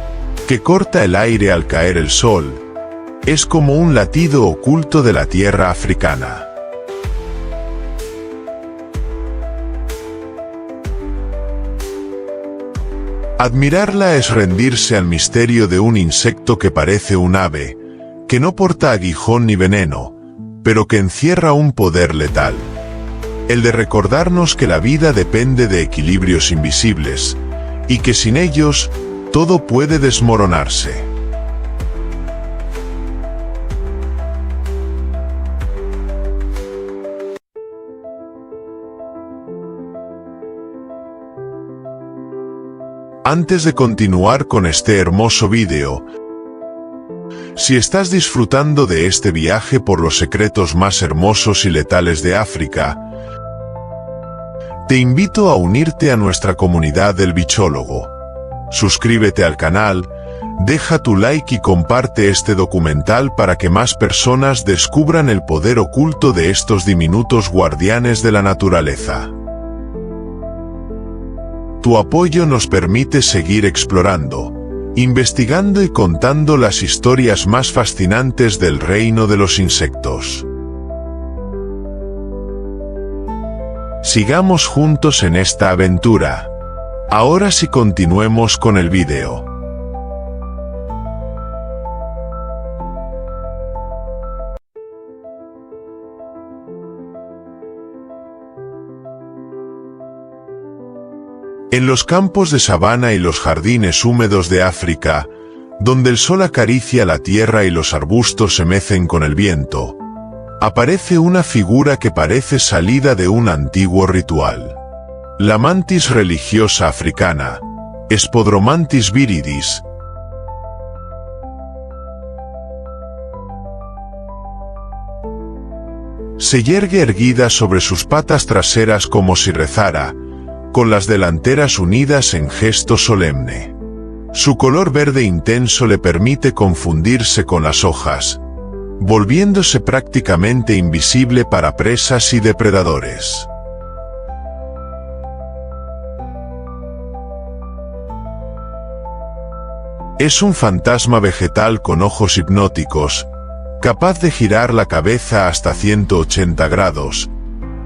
que corta el aire al caer el sol, es como un latido oculto de la tierra africana. Admirarla es rendirse al misterio de un insecto que parece un ave, que no porta aguijón ni veneno, pero que encierra un poder letal. El de recordarnos que la vida depende de equilibrios invisibles, y que sin ellos, todo puede desmoronarse. Antes de continuar con este hermoso vídeo, si estás disfrutando de este viaje por los secretos más hermosos y letales de África, te invito a unirte a nuestra comunidad del bichólogo. Suscríbete al canal, deja tu like y comparte este documental para que más personas descubran el poder oculto de estos diminutos guardianes de la naturaleza. Tu apoyo nos permite seguir explorando, investigando y contando las historias más fascinantes del reino de los insectos. Sigamos juntos en esta aventura. Ahora sí, continuemos con el vídeo. En los campos de sabana y los jardines húmedos de África, donde el sol acaricia la tierra y los arbustos se mecen con el viento, aparece una figura que parece salida de un antiguo ritual. La mantis religiosa africana, Spodromantis viridis, se yergue erguida sobre sus patas traseras como si rezara, con las delanteras unidas en gesto solemne. Su color verde intenso le permite confundirse con las hojas, volviéndose prácticamente invisible para presas y depredadores. Es un fantasma vegetal con ojos hipnóticos, capaz de girar la cabeza hasta 180 grados,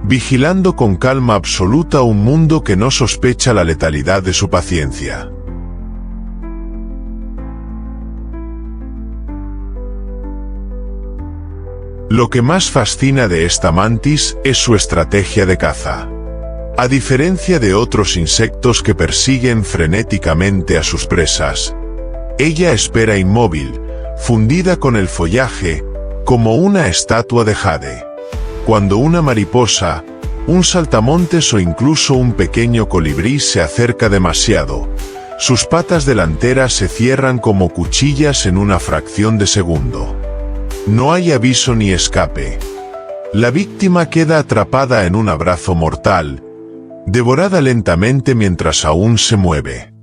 vigilando con calma absoluta un mundo que no sospecha la letalidad de su paciencia. Lo que más fascina de esta mantis es su estrategia de caza. A diferencia de otros insectos que persiguen frenéticamente a sus presas, ella espera inmóvil, fundida con el follaje, como una estatua de jade. Cuando una mariposa, un saltamontes o incluso un pequeño colibrí se acerca demasiado, sus patas delanteras se cierran como cuchillas en una fracción de segundo. No hay aviso ni escape. La víctima queda atrapada en un abrazo mortal, devorada lentamente mientras aún se mueve.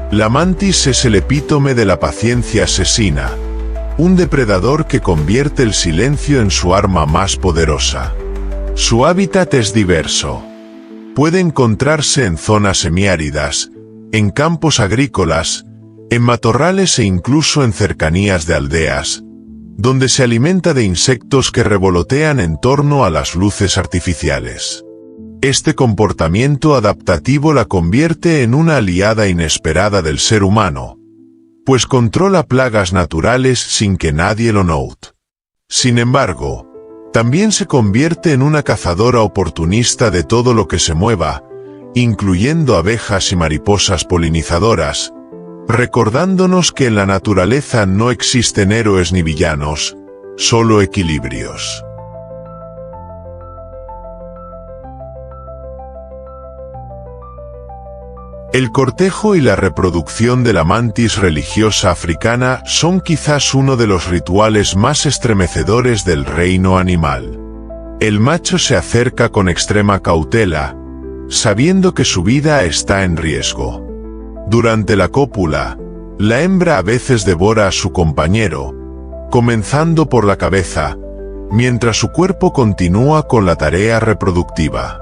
La mantis es el epítome de la paciencia asesina, un depredador que convierte el silencio en su arma más poderosa. Su hábitat es diverso. Puede encontrarse en zonas semiáridas, en campos agrícolas, en matorrales e incluso en cercanías de aldeas, donde se alimenta de insectos que revolotean en torno a las luces artificiales. Este comportamiento adaptativo la convierte en una aliada inesperada del ser humano, pues controla plagas naturales sin que nadie lo note. Sin embargo, también se convierte en una cazadora oportunista de todo lo que se mueva, incluyendo abejas y mariposas polinizadoras, recordándonos que en la naturaleza no existen héroes ni villanos, solo equilibrios. El cortejo y la reproducción de la mantis religiosa africana son quizás uno de los rituales más estremecedores del reino animal. El macho se acerca con extrema cautela, sabiendo que su vida está en riesgo. Durante la cópula, la hembra a veces devora a su compañero, comenzando por la cabeza, mientras su cuerpo continúa con la tarea reproductiva.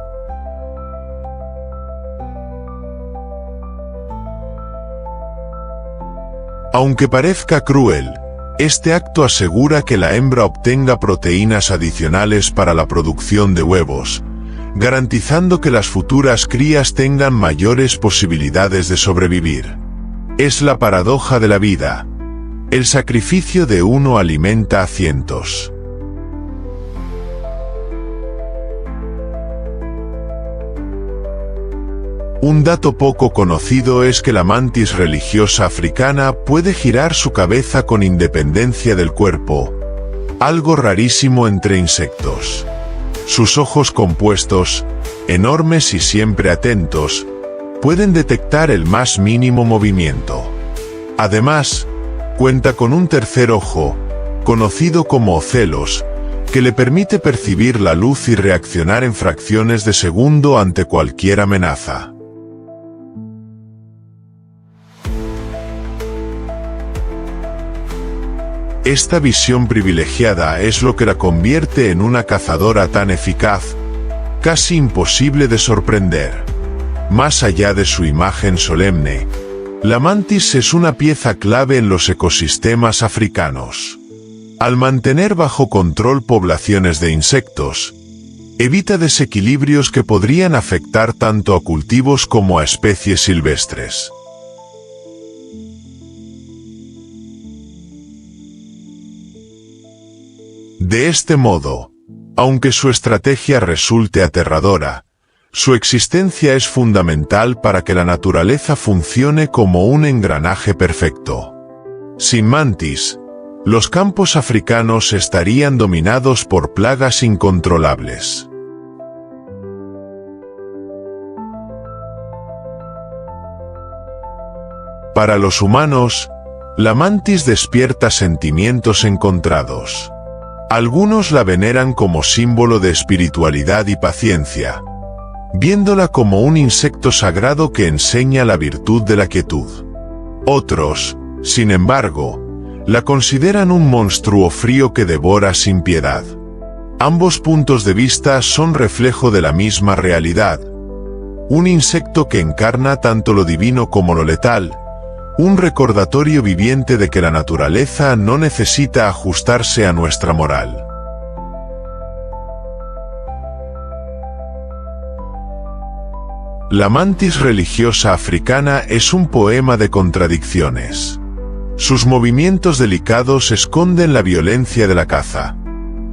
Aunque parezca cruel, este acto asegura que la hembra obtenga proteínas adicionales para la producción de huevos, garantizando que las futuras crías tengan mayores posibilidades de sobrevivir. Es la paradoja de la vida. El sacrificio de uno alimenta a cientos. Un dato poco conocido es que la mantis religiosa africana puede girar su cabeza con independencia del cuerpo, algo rarísimo entre insectos. Sus ojos compuestos, enormes y siempre atentos, pueden detectar el más mínimo movimiento. Además, cuenta con un tercer ojo, conocido como ocelos, que le permite percibir la luz y reaccionar en fracciones de segundo ante cualquier amenaza. Esta visión privilegiada es lo que la convierte en una cazadora tan eficaz, casi imposible de sorprender. Más allá de su imagen solemne, la mantis es una pieza clave en los ecosistemas africanos. Al mantener bajo control poblaciones de insectos, evita desequilibrios que podrían afectar tanto a cultivos como a especies silvestres. De este modo, aunque su estrategia resulte aterradora, su existencia es fundamental para que la naturaleza funcione como un engranaje perfecto. Sin mantis, los campos africanos estarían dominados por plagas incontrolables. Para los humanos, la mantis despierta sentimientos encontrados. Algunos la veneran como símbolo de espiritualidad y paciencia, viéndola como un insecto sagrado que enseña la virtud de la quietud. Otros, sin embargo, la consideran un monstruo frío que devora sin piedad. Ambos puntos de vista son reflejo de la misma realidad. Un insecto que encarna tanto lo divino como lo letal, un recordatorio viviente de que la naturaleza no necesita ajustarse a nuestra moral. La mantis religiosa africana es un poema de contradicciones. Sus movimientos delicados esconden la violencia de la caza.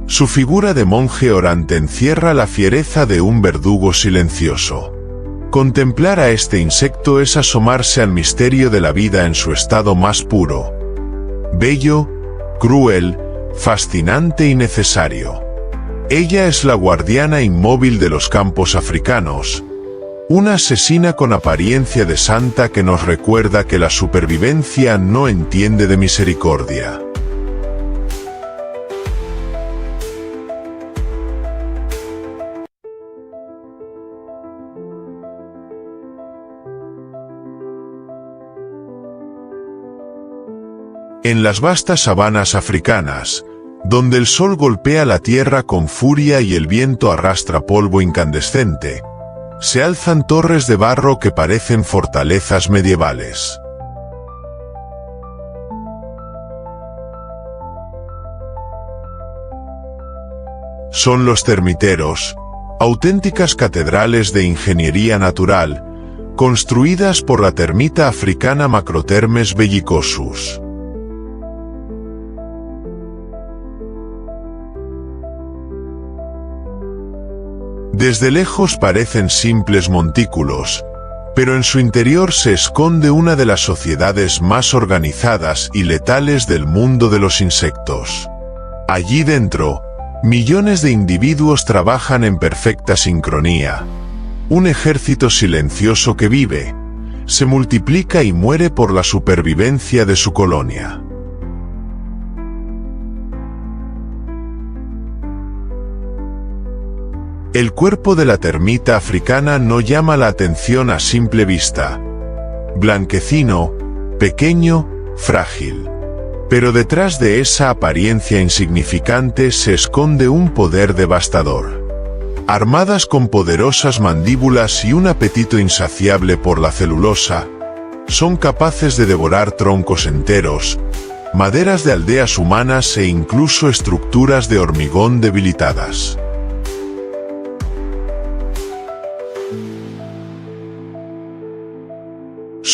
Su figura de monje orante encierra la fiereza de un verdugo silencioso. Contemplar a este insecto es asomarse al misterio de la vida en su estado más puro. Bello, cruel, fascinante y necesario. Ella es la guardiana inmóvil de los campos africanos. Una asesina con apariencia de santa que nos recuerda que la supervivencia no entiende de misericordia. En las vastas sabanas africanas, donde el sol golpea la tierra con furia y el viento arrastra polvo incandescente, se alzan torres de barro que parecen fortalezas medievales. Son los termiteros, auténticas catedrales de ingeniería natural, construidas por la termita africana Macrotermes bellicosus. Desde lejos parecen simples montículos, pero en su interior se esconde una de las sociedades más organizadas y letales del mundo de los insectos. Allí dentro, millones de individuos trabajan en perfecta sincronía. Un ejército silencioso que vive, se multiplica y muere por la supervivencia de su colonia. El cuerpo de la termita africana no llama la atención a simple vista. Blanquecino, pequeño, frágil. Pero detrás de esa apariencia insignificante se esconde un poder devastador. Armadas con poderosas mandíbulas y un apetito insaciable por la celulosa, son capaces de devorar troncos enteros, maderas de aldeas humanas e incluso estructuras de hormigón debilitadas.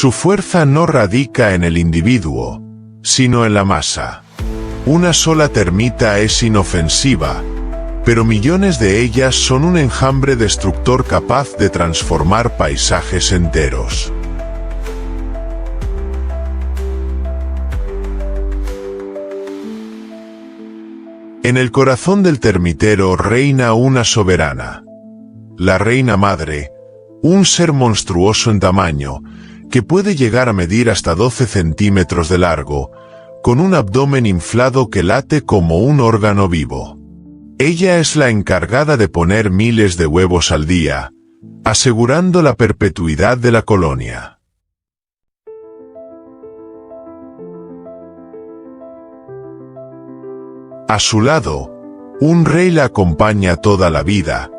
Su fuerza no radica en el individuo, sino en la masa. Una sola termita es inofensiva, pero millones de ellas son un enjambre destructor capaz de transformar paisajes enteros. En el corazón del termitero reina una soberana. La reina madre, un ser monstruoso en tamaño, que puede llegar a medir hasta 12 centímetros de largo, con un abdomen inflado que late como un órgano vivo. Ella es la encargada de poner miles de huevos al día, asegurando la perpetuidad de la colonia. A su lado, un rey la acompaña toda la vida,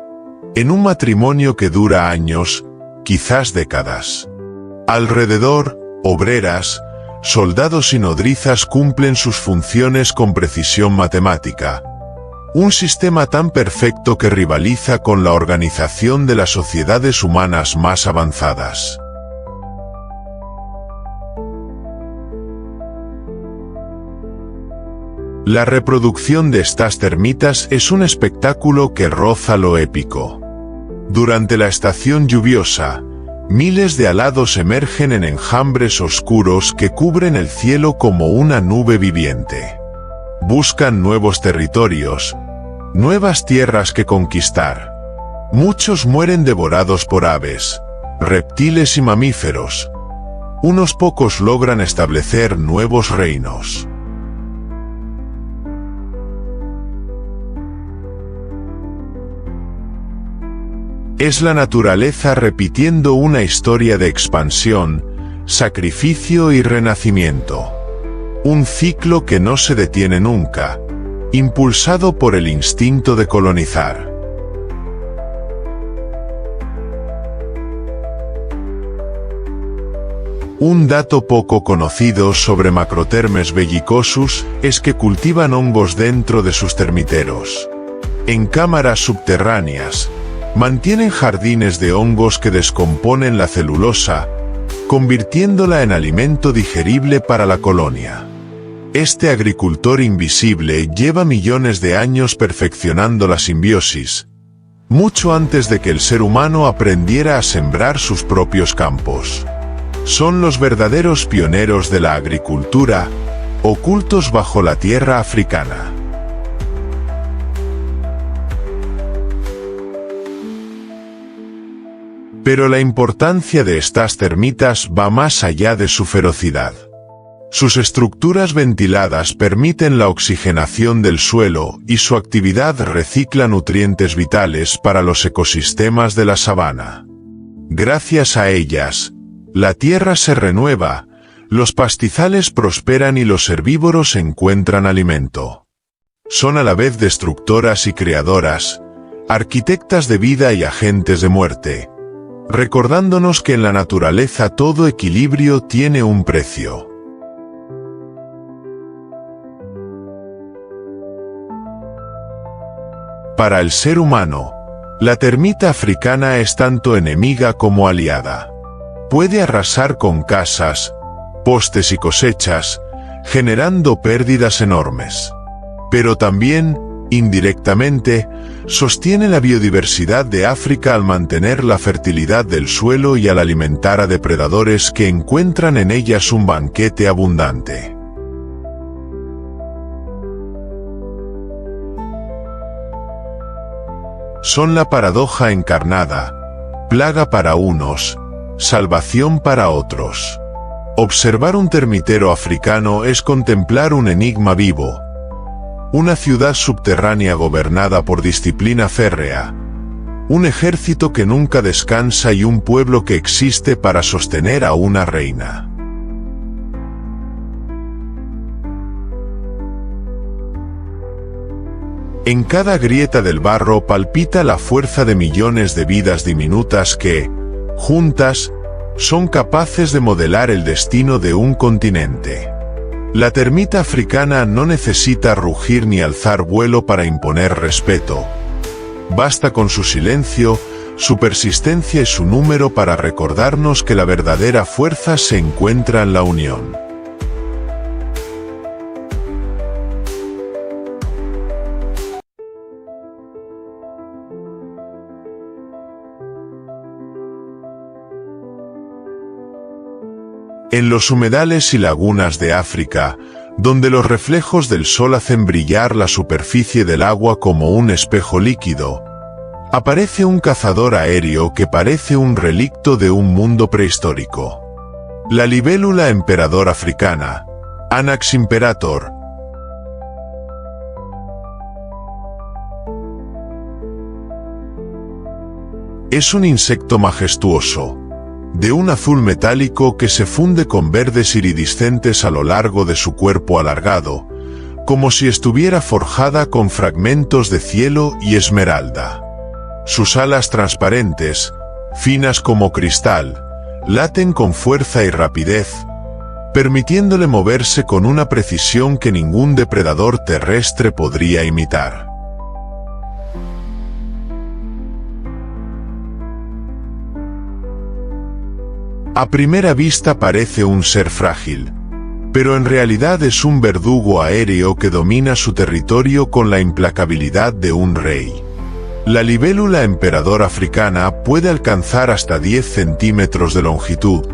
en un matrimonio que dura años, quizás décadas. Alrededor, obreras, soldados y nodrizas cumplen sus funciones con precisión matemática. Un sistema tan perfecto que rivaliza con la organización de las sociedades humanas más avanzadas. La reproducción de estas termitas es un espectáculo que roza lo épico. Durante la estación lluviosa, miles de alados emergen en enjambres oscuros que cubren el cielo como una nube viviente. Buscan nuevos territorios, nuevas tierras que conquistar. Muchos mueren devorados por aves, reptiles y mamíferos. Unos pocos logran establecer nuevos reinos. Es la naturaleza repitiendo una historia de expansión, sacrificio y renacimiento. Un ciclo que no se detiene nunca, impulsado por el instinto de colonizar. Un dato poco conocido sobre Macrotermes bellicosus es que cultivan hongos dentro de sus termiteros. En cámaras subterráneas, mantienen jardines de hongos que descomponen la celulosa, convirtiéndola en alimento digerible para la colonia. Este agricultor invisible lleva millones de años perfeccionando la simbiosis, mucho antes de que el ser humano aprendiera a sembrar sus propios campos. Son los verdaderos pioneros de la agricultura, ocultos bajo la tierra africana. Pero la importancia de estas termitas va más allá de su ferocidad. Sus estructuras ventiladas permiten la oxigenación del suelo y su actividad recicla nutrientes vitales para los ecosistemas de la sabana. Gracias a ellas, la tierra se renueva, los pastizales prosperan y los herbívoros encuentran alimento. Son a la vez destructoras y creadoras, arquitectas de vida y agentes de muerte, recordándonos que en la naturaleza todo equilibrio tiene un precio. Para el ser humano, la termita africana es tanto enemiga como aliada. Puede arrasar con casas, postes y cosechas, generando pérdidas enormes. Pero también, indirectamente, sostiene la biodiversidad de África al mantener la fertilidad del suelo y al alimentar a depredadores que encuentran en ellas un banquete abundante. Son la paradoja encarnada, plaga para unos, salvación para otros. Observar un termitero africano es contemplar un enigma vivo. Una ciudad subterránea gobernada por disciplina férrea. Un ejército que nunca descansa y un pueblo que existe para sostener a una reina. En cada grieta del barro palpita la fuerza de millones de vidas diminutas que, juntas, son capaces de modelar el destino de un continente. La termita africana no necesita rugir ni alzar vuelo para imponer respeto. Basta con su silencio, su persistencia y su número para recordarnos que la verdadera fuerza se encuentra en la unión. En los humedales y lagunas de África, donde los reflejos del sol hacen brillar la superficie del agua como un espejo líquido, aparece un cazador aéreo que parece un relicto de un mundo prehistórico. La libélula emperador africana, Anax imperator. Es un insecto majestuoso, de un azul metálico que se funde con verdes iridiscentes a lo largo de su cuerpo alargado, como si estuviera forjada con fragmentos de cielo y esmeralda. Sus alas transparentes, finas como cristal, laten con fuerza y rapidez, permitiéndole moverse con una precisión que ningún depredador terrestre podría imitar. A primera vista parece un ser frágil, pero en realidad es un verdugo aéreo que domina su territorio con la implacabilidad de un rey. La libélula emperador africana puede alcanzar hasta 10 centímetros de longitud,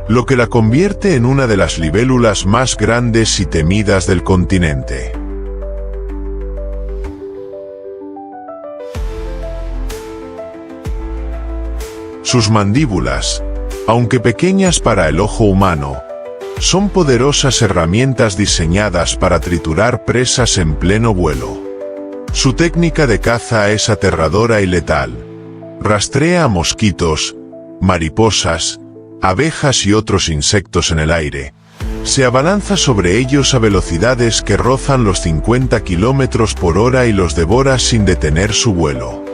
lo que la convierte en una de las libélulas más grandes y temidas del continente. Sus mandíbulas, aunque pequeñas para el ojo humano, son poderosas herramientas diseñadas para triturar presas en pleno vuelo. Su técnica de caza es aterradora y letal. Rastrea a mosquitos, mariposas, abejas y otros insectos en el aire. Se abalanza sobre ellos a velocidades que rozan los 50 km por hora y los devora sin detener su vuelo.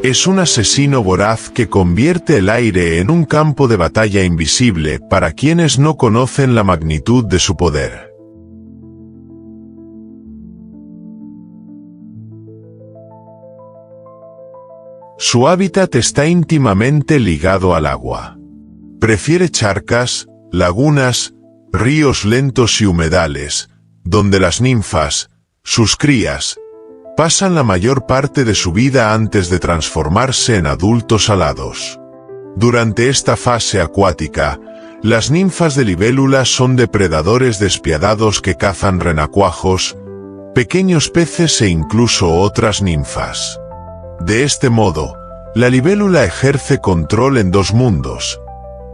Es un asesino voraz que convierte el aire en un campo de batalla invisible para quienes no conocen la magnitud de su poder. Su hábitat está íntimamente ligado al agua. Prefiere charcas, lagunas, ríos lentos y humedales, donde las ninfas, sus crías, pasan la mayor parte de su vida antes de transformarse en adultos alados. Durante esta fase acuática, las ninfas de libélula son depredadores despiadados que cazan renacuajos, pequeños peces e incluso otras ninfas. De este modo, la libélula ejerce control en dos mundos,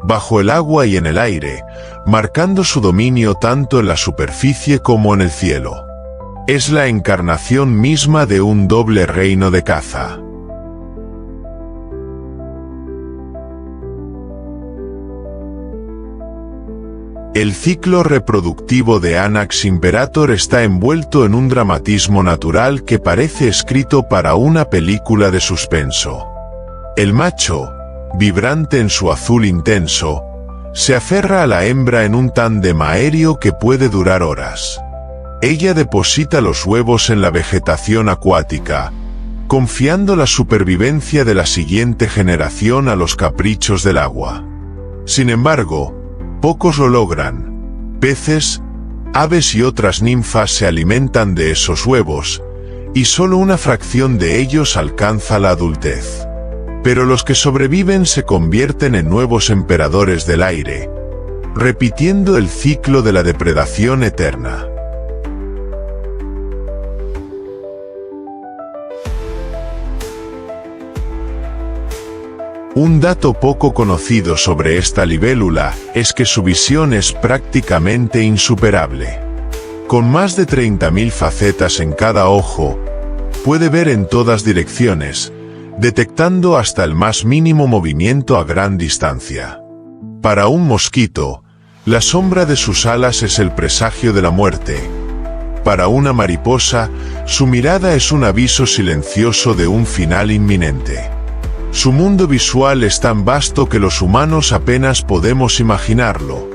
bajo el agua y en el aire, marcando su dominio tanto en la superficie como en el cielo. Es la encarnación misma de un doble reino de caza. El ciclo reproductivo de Anax imperator está envuelto en un dramatismo natural que parece escrito para una película de suspenso. El macho, vibrante en su azul intenso, se aferra a la hembra en un tándem aéreo que puede durar horas. Ella deposita los huevos en la vegetación acuática, confiando la supervivencia de la siguiente generación a los caprichos del agua. Sin embargo, pocos lo logran. Peces, aves y otras ninfas se alimentan de esos huevos, y solo una fracción de ellos alcanza la adultez. Pero los que sobreviven se convierten en nuevos emperadores del aire, repitiendo el ciclo de la depredación eterna. Un dato poco conocido sobre esta libélula es que su visión es prácticamente insuperable. Con más de 30.000 facetas en cada ojo, puede ver en todas direcciones, detectando hasta el más mínimo movimiento a gran distancia. Para un mosquito, la sombra de sus alas es el presagio de la muerte. Para una mariposa, su mirada es un aviso silencioso de un final inminente. Su mundo visual es tan vasto que los humanos apenas podemos imaginarlo.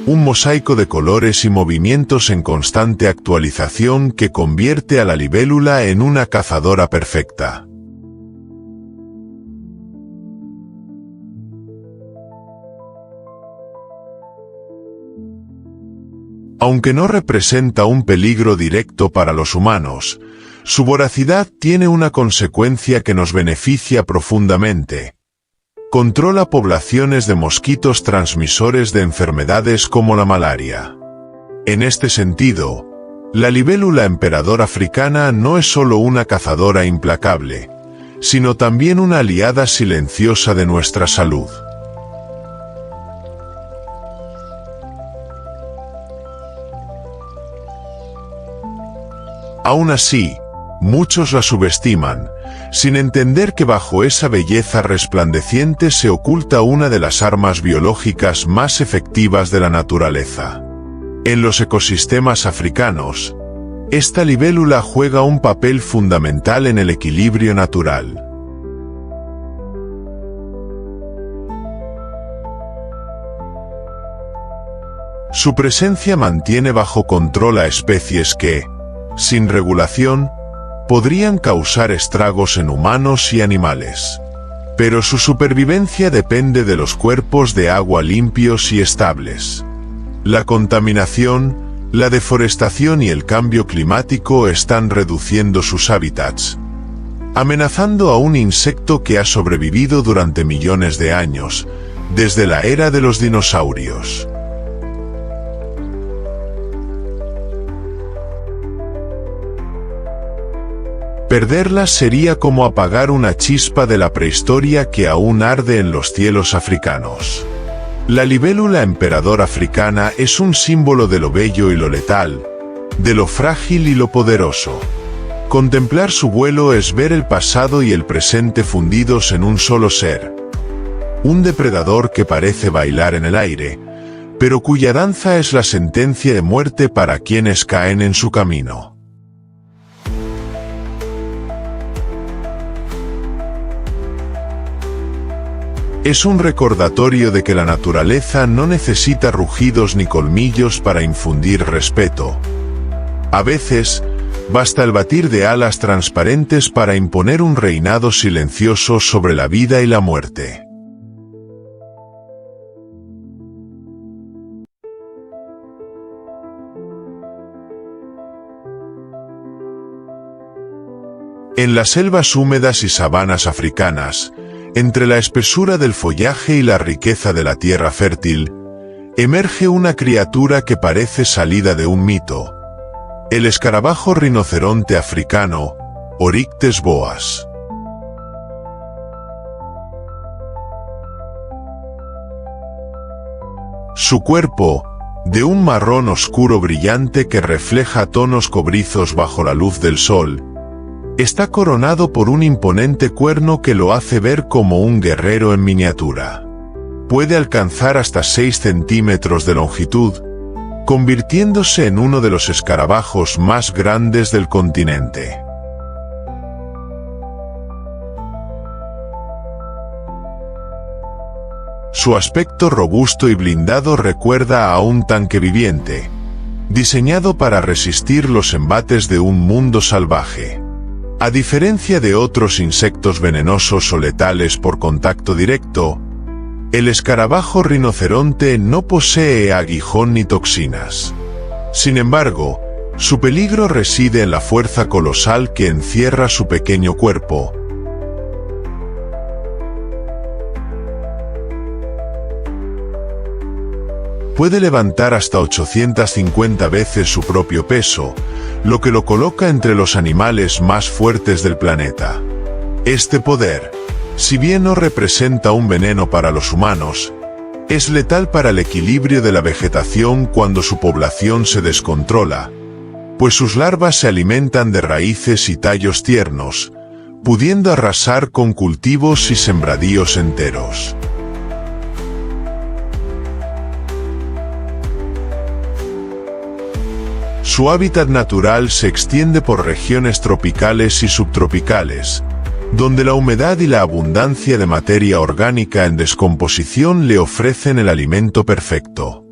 Un mosaico de colores y movimientos en constante actualización que convierte a la libélula en una cazadora perfecta. Aunque no representa un peligro directo para los humanos, su voracidad tiene una consecuencia que nos beneficia profundamente. Controla poblaciones de mosquitos transmisores de enfermedades como la malaria. En este sentido, la libélula emperador africana no es solo una cazadora implacable, sino también una aliada silenciosa de nuestra salud. Aún así, muchos la subestiman, sin entender que bajo esa belleza resplandeciente se oculta una de las armas biológicas más efectivas de la naturaleza. En los ecosistemas africanos, esta libélula juega un papel fundamental en el equilibrio natural. Su presencia mantiene bajo control a especies que, sin regulación, podrían causar estragos en humanos y animales. Pero su supervivencia depende de los cuerpos de agua limpios y estables. La contaminación, la deforestación y el cambio climático están reduciendo sus hábitats, amenazando a un insecto que ha sobrevivido durante millones de años, desde la era de los dinosaurios. Perderlas sería como apagar una chispa de la prehistoria que aún arde en los cielos africanos. La libélula emperador africana es un símbolo de lo bello y lo letal, de lo frágil y lo poderoso. Contemplar su vuelo es ver el pasado y el presente fundidos en un solo ser. Un depredador que parece bailar en el aire, pero cuya danza es la sentencia de muerte para quienes caen en su camino. Es un recordatorio de que la naturaleza no necesita rugidos ni colmillos para infundir respeto. A veces, basta el batir de alas transparentes para imponer un reinado silencioso sobre la vida y la muerte. En las selvas húmedas y sabanas africanas, entre la espesura del follaje y la riqueza de la tierra fértil, emerge una criatura que parece salida de un mito: el escarabajo rinoceronte africano, Oryctes boas. Su cuerpo, de un marrón oscuro brillante que refleja tonos cobrizos bajo la luz del sol, está coronado por un imponente cuerno que lo hace ver como un guerrero en miniatura. Puede alcanzar hasta 6 centímetros de longitud, convirtiéndose en uno de los escarabajos más grandes del continente. Su aspecto robusto y blindado recuerda a un tanque viviente, diseñado para resistir los embates de un mundo salvaje. A diferencia de otros insectos venenosos o letales por contacto directo, el escarabajo rinoceronte no posee aguijón ni toxinas. Sin embargo, su peligro reside en la fuerza colosal que encierra su pequeño cuerpo. Puede levantar hasta 850 veces su propio peso, lo que lo coloca entre los animales más fuertes del planeta. Este poder, si bien no representa un veneno para los humanos, es letal para el equilibrio de la vegetación cuando su población se descontrola, pues sus larvas se alimentan de raíces y tallos tiernos, pudiendo arrasar con cultivos y sembradíos enteros. Su hábitat natural se extiende por regiones tropicales y subtropicales, donde la humedad y la abundancia de materia orgánica en descomposición le ofrecen el alimento perfecto.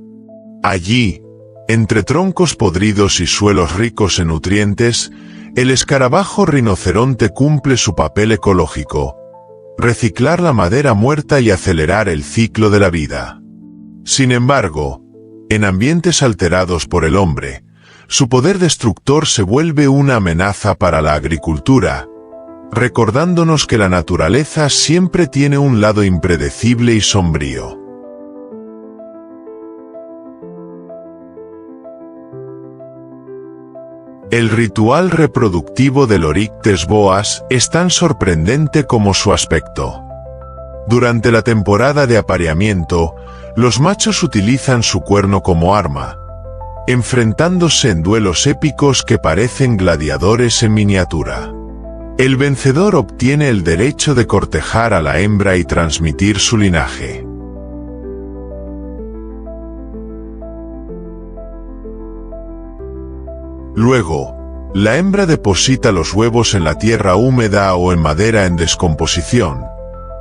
Allí, entre troncos podridos y suelos ricos en nutrientes, el escarabajo rinoceronte cumple su papel ecológico: reciclar la madera muerta y acelerar el ciclo de la vida. Sin embargo, en ambientes alterados por el hombre, su poder destructor se vuelve una amenaza para la agricultura, recordándonos que la naturaleza siempre tiene un lado impredecible y sombrío. El ritual reproductivo del Oryctes boas es tan sorprendente como su aspecto. Durante la temporada de apareamiento, los machos utilizan su cuerno como arma, enfrentándose en duelos épicos que parecen gladiadores en miniatura. El vencedor obtiene el derecho de cortejar a la hembra y transmitir su linaje. Luego, la hembra deposita los huevos en la tierra húmeda o en madera en descomposición,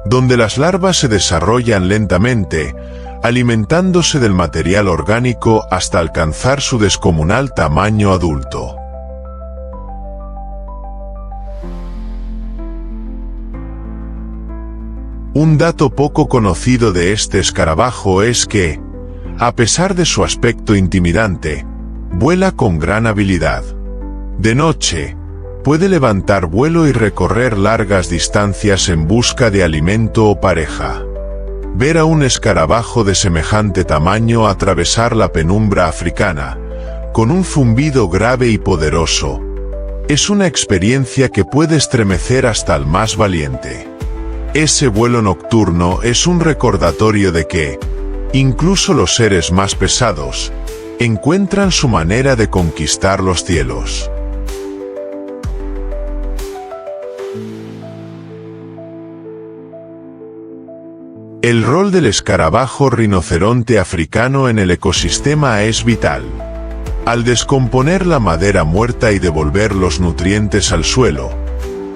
donde las larvas se desarrollan lentamente, alimentándose del material orgánico hasta alcanzar su descomunal tamaño adulto. Un dato poco conocido de este escarabajo es que, a pesar de su aspecto intimidante, vuela con gran habilidad. De noche, puede levantar vuelo y recorrer largas distancias en busca de alimento o pareja. Ver a un escarabajo de semejante tamaño atravesar la penumbra africana, con un zumbido grave y poderoso, es una experiencia que puede estremecer hasta al más valiente. Ese vuelo nocturno es un recordatorio de que, incluso los seres más pesados, encuentran su manera de conquistar los cielos. El rol del escarabajo rinoceronte africano en el ecosistema es vital. Al descomponer la madera muerta y devolver los nutrientes al suelo,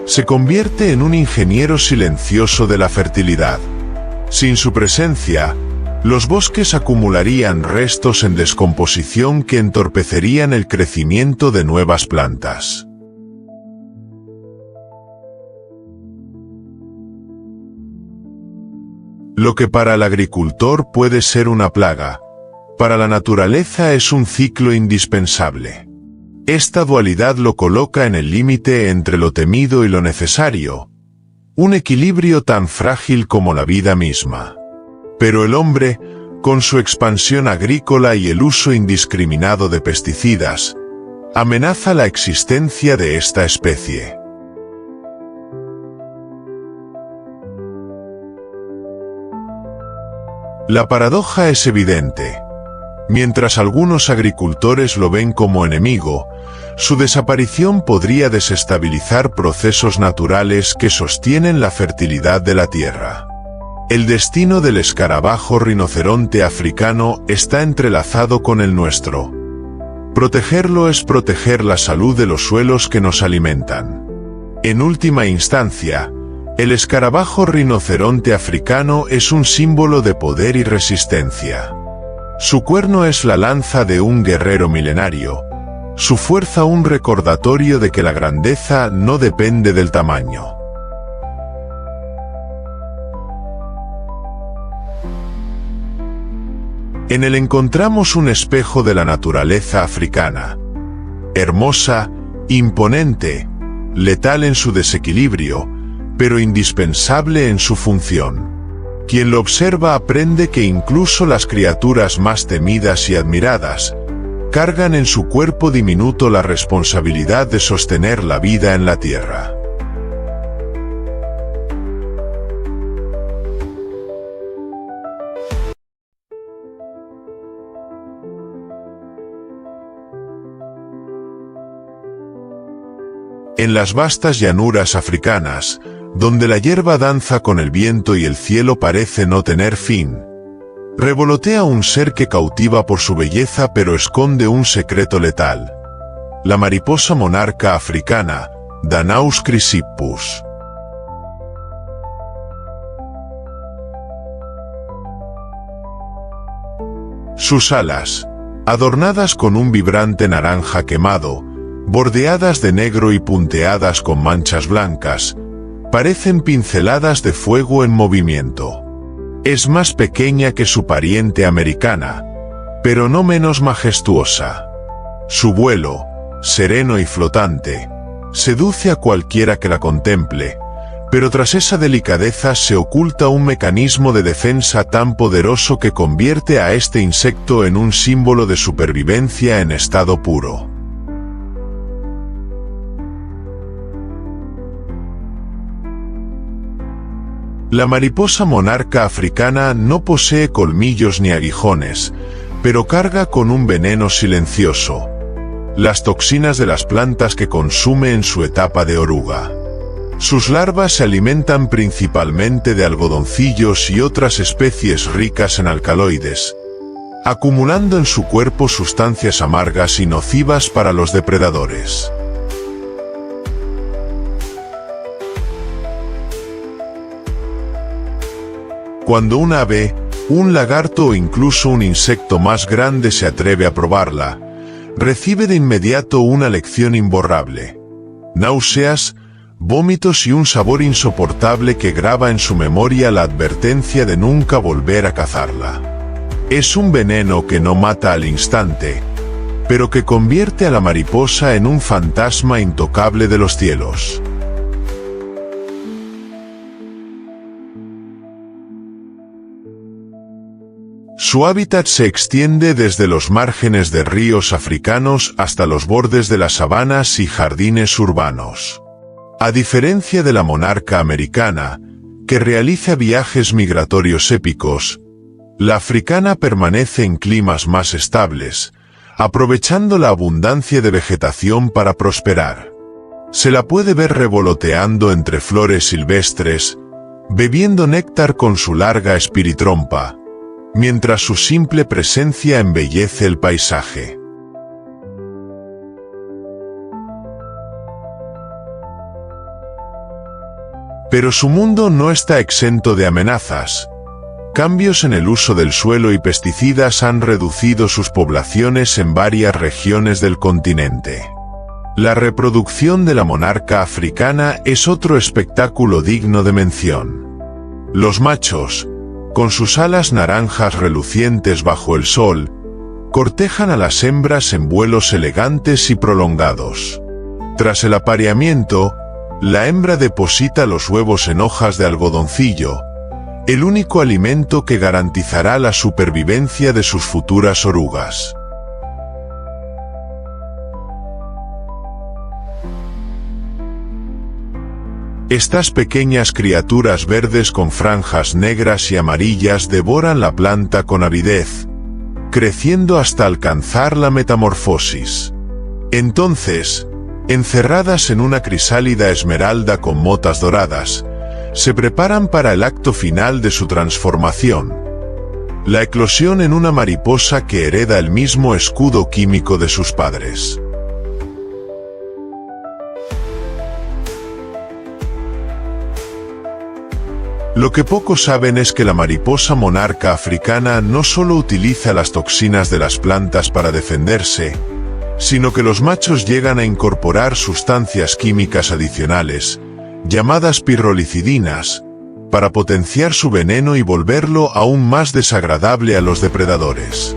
se convierte en un ingeniero silencioso de la fertilidad. Sin su presencia, los bosques acumularían restos en descomposición que entorpecerían el crecimiento de nuevas plantas. Lo que para el agricultor puede ser una plaga, para la naturaleza es un ciclo indispensable. Esta dualidad lo coloca en el límite entre lo temido y lo necesario, un equilibrio tan frágil como la vida misma. Pero el hombre, con su expansión agrícola y el uso indiscriminado de pesticidas, amenaza la existencia de esta especie. La paradoja es evidente. Mientras algunos agricultores lo ven como enemigo, su desaparición podría desestabilizar procesos naturales que sostienen la fertilidad de la tierra. El destino del escarabajo rinoceronte africano está entrelazado con el nuestro. Protegerlo es proteger la salud de los suelos que nos alimentan. En última instancia, el escarabajo rinoceronte africano es un símbolo de poder y resistencia. Su cuerno es la lanza de un guerrero milenario, su fuerza un recordatorio de que la grandeza no depende del tamaño. En él encontramos un espejo de la naturaleza africana. Hermosa, imponente, letal en su desequilibrio, pero indispensable en su función. Quien lo observa aprende que incluso las criaturas más temidas y admiradas cargan en su cuerpo diminuto la responsabilidad de sostener la vida en la tierra. En las vastas llanuras africanas, donde la hierba danza con el viento y el cielo parece no tener fin, revolotea un ser que cautiva por su belleza pero esconde un secreto letal. La mariposa monarca africana, Danaus chrysippus. Sus alas, adornadas con un vibrante naranja quemado, bordeadas de negro y punteadas con manchas blancas, parecen pinceladas de fuego en movimiento. Es más pequeña que su pariente americana, pero no menos majestuosa. Su vuelo, sereno y flotante, seduce a cualquiera que la contemple, pero tras esa delicadeza se oculta un mecanismo de defensa tan poderoso que convierte a este insecto en un símbolo de supervivencia en estado puro. La mariposa monarca africana no posee colmillos ni aguijones, pero carga con un veneno silencioso: las toxinas de las plantas que consume en su etapa de oruga. Sus larvas se alimentan principalmente de algodoncillos y otras especies ricas en alcaloides, acumulando en su cuerpo sustancias amargas y nocivas para los depredadores. Cuando un ave, un lagarto o incluso un insecto más grande se atreve a probarla, recibe de inmediato una lección imborrable: náuseas, vómitos y un sabor insoportable que graba en su memoria la advertencia de nunca volver a cazarla. Es un veneno que no mata al instante, pero que convierte a la mariposa en un fantasma intocable de los cielos. Su hábitat se extiende desde los márgenes de ríos africanos hasta los bordes de las sabanas y jardines urbanos. A diferencia de la monarca americana, que realiza viajes migratorios épicos, la africana permanece en climas más estables, aprovechando la abundancia de vegetación para prosperar. Se la puede ver revoloteando entre flores silvestres, bebiendo néctar con su larga espiritrompa, mientras su simple presencia embellece el paisaje. Pero su mundo no está exento de amenazas. Cambios en el uso del suelo y pesticidas han reducido sus poblaciones en varias regiones del continente. La reproducción de la monarca africana es otro espectáculo digno de mención. Los machos, con sus alas naranjas relucientes bajo el sol, cortejan a las hembras en vuelos elegantes y prolongados. Tras el apareamiento, la hembra deposita los huevos en hojas de algodoncillo, el único alimento que garantizará la supervivencia de sus futuras orugas. Estas pequeñas criaturas verdes con franjas negras y amarillas devoran la planta con avidez, creciendo hasta alcanzar la metamorfosis. Entonces, encerradas en una crisálida esmeralda con motas doradas, se preparan para el acto final de su transformación: la eclosión en una mariposa que hereda el mismo escudo químico de sus padres. Lo que pocos saben es que la mariposa monarca africana no solo utiliza las toxinas de las plantas para defenderse, sino que los machos llegan a incorporar sustancias químicas adicionales, llamadas pirrolicidinas, para potenciar su veneno y volverlo aún más desagradable a los depredadores.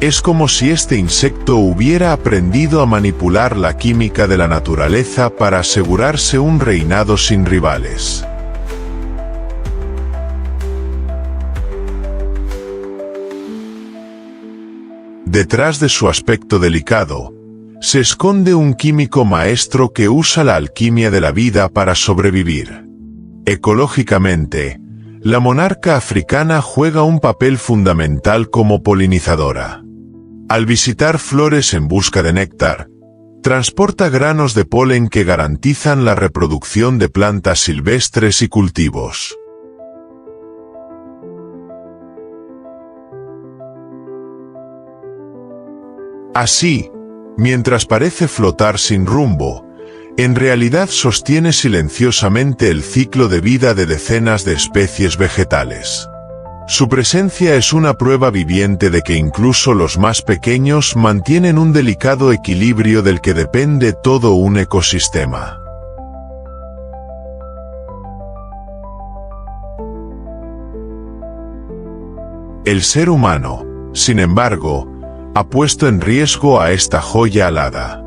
Es como si este insecto hubiera aprendido a manipular la química de la naturaleza para asegurarse un reinado sin rivales. Detrás de su aspecto delicado, se esconde un químico maestro que usa la alquimia de la vida para sobrevivir. Ecológicamente, la monarca africana juega un papel fundamental como polinizadora. Al visitar flores en busca de néctar, transporta granos de polen que garantizan la reproducción de plantas silvestres y cultivos. Así, mientras parece flotar sin rumbo, en realidad sostiene silenciosamente el ciclo de vida de decenas de especies vegetales. Su presencia es una prueba viviente de que incluso los más pequeños mantienen un delicado equilibrio del que depende todo un ecosistema. El ser humano, sin embargo, ha puesto en riesgo a esta joya alada.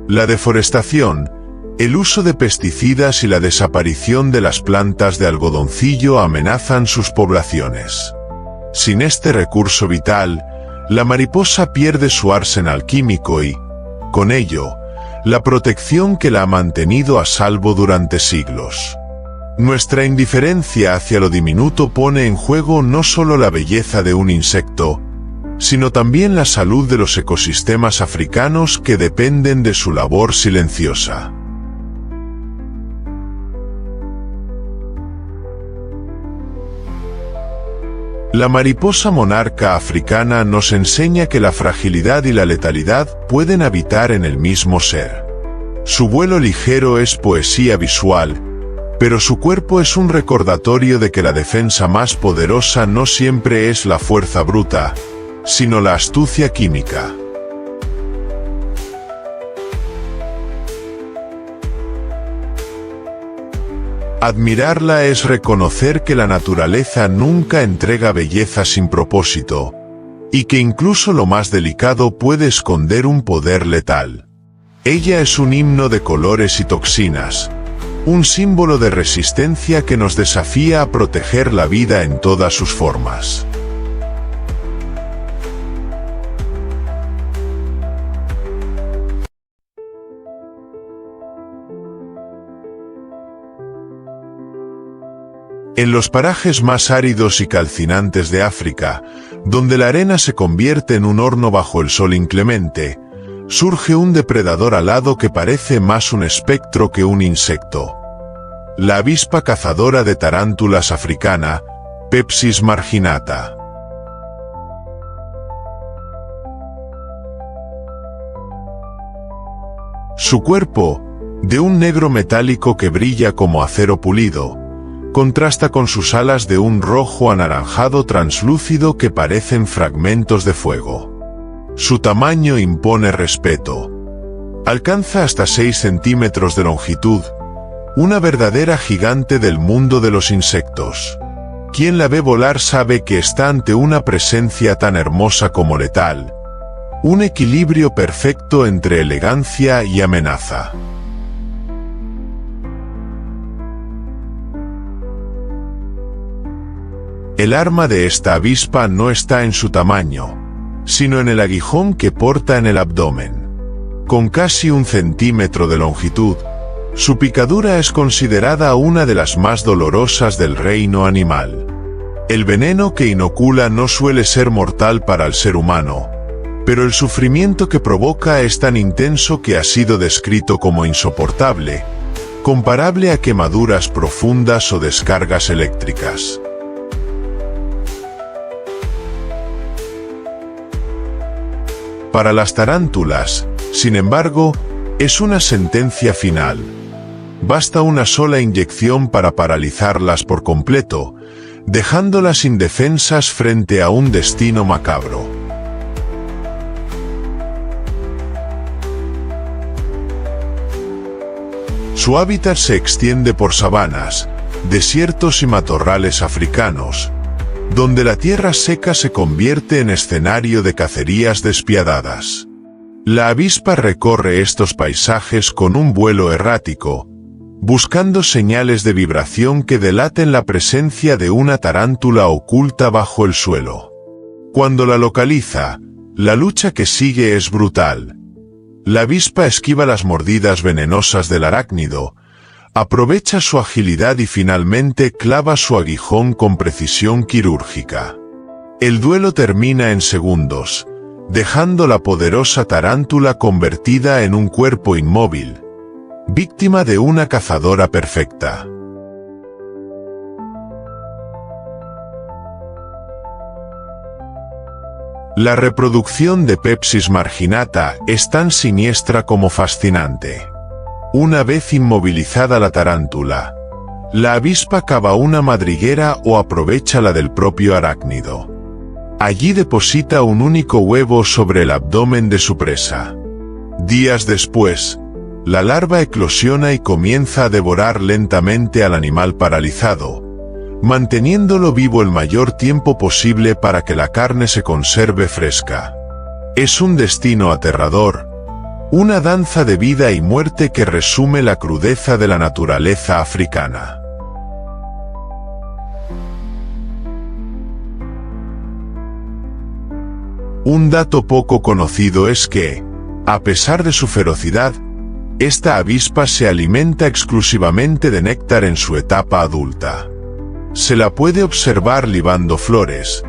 La deforestación, el uso de pesticidas y la desaparición de las plantas de algodoncillo amenazan sus poblaciones. Sin este recurso vital, la mariposa pierde su arsenal químico y, con ello, la protección que la ha mantenido a salvo durante siglos. Nuestra indiferencia hacia lo diminuto pone en juego no solo la belleza de un insecto, sino también la salud de los ecosistemas africanos que dependen de su labor silenciosa. La mariposa monarca africana nos enseña que la fragilidad y la letalidad pueden habitar en el mismo ser. Su vuelo ligero es poesía visual, pero su cuerpo es un recordatorio de que la defensa más poderosa no siempre es la fuerza bruta, sino la astucia química. Admirarla es reconocer que la naturaleza nunca entrega belleza sin propósito, y que incluso lo más delicado puede esconder un poder letal. Ella es un himno de colores y toxinas, un símbolo de resistencia que nos desafía a proteger la vida en todas sus formas. En los parajes más áridos y calcinantes de África, donde la arena se convierte en un horno bajo el sol inclemente, surge un depredador alado que parece más un espectro que un insecto. La avispa cazadora de tarántulas africana, Pepsis marginata. Su cuerpo, de un negro metálico que brilla como acero pulido, contrasta con sus alas de un rojo anaranjado translúcido que parecen fragmentos de fuego. Su tamaño impone respeto. Alcanza hasta 6 centímetros de longitud, una verdadera gigante del mundo de los insectos. Quien la ve volar sabe que está ante una presencia tan hermosa como letal, un equilibrio perfecto entre elegancia y amenaza. El arma de esta avispa no está en su tamaño, sino en el aguijón que porta en el abdomen. Con casi 1 centímetro de longitud, su picadura es considerada una de las más dolorosas del reino animal. El veneno que inocula no suele ser mortal para el ser humano, pero el sufrimiento que provoca es tan intenso que ha sido descrito como insoportable, comparable a quemaduras profundas o descargas eléctricas. Para las tarántulas, sin embargo, es una sentencia final. Basta una sola inyección para paralizarlas por completo, dejándolas indefensas frente a un destino macabro. Su hábitat se extiende por sabanas, desiertos y matorrales africanos, donde la tierra seca se convierte en escenario de cacerías despiadadas. La avispa recorre estos paisajes con un vuelo errático, buscando señales de vibración que delaten la presencia de una tarántula oculta bajo el suelo. Cuando la localiza, la lucha que sigue es brutal. La avispa esquiva las mordidas venenosas del arácnido, aprovecha su agilidad y finalmente clava su aguijón con precisión quirúrgica. El duelo termina en segundos, dejando la poderosa tarántula convertida en un cuerpo inmóvil, víctima de una cazadora perfecta. La reproducción de Pepsis marginata es tan siniestra como fascinante. Una vez inmovilizada la tarántula, la avispa cava una madriguera o aprovecha la del propio arácnido. Allí deposita un único huevo sobre el abdomen de su presa. Días después, la larva eclosiona y comienza a devorar lentamente al animal paralizado, manteniéndolo vivo el mayor tiempo posible para que la carne se conserve fresca. Es un destino aterrador, una danza de vida y muerte que resume la crudeza de la naturaleza africana. Un dato poco conocido es que, a pesar de su ferocidad, esta avispa se alimenta exclusivamente de néctar en su etapa adulta. Se la puede observar libando flores,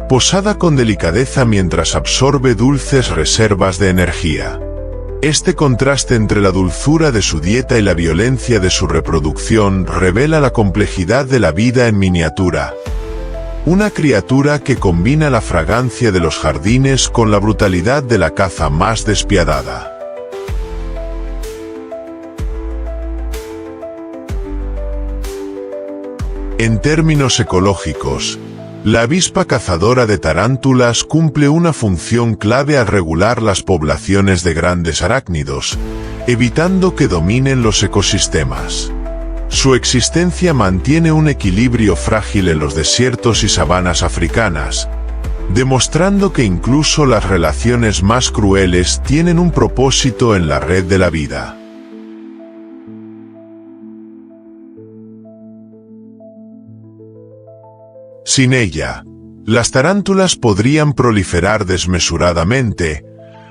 posada con delicadeza mientras absorbe dulces reservas de energía. Este contraste entre la dulzura de su dieta y la violencia de su reproducción revela la complejidad de la vida en miniatura. Una criatura que combina la fragancia de los jardines con la brutalidad de la caza más despiadada. En términos ecológicos, la avispa cazadora de tarántulas cumple una función clave al regular las poblaciones de grandes arácnidos, evitando que dominen los ecosistemas. Su existencia mantiene un equilibrio frágil en los desiertos y sabanas africanas, demostrando que incluso las relaciones más crueles tienen un propósito en la red de la vida. Sin ella, las tarántulas podrían proliferar desmesuradamente,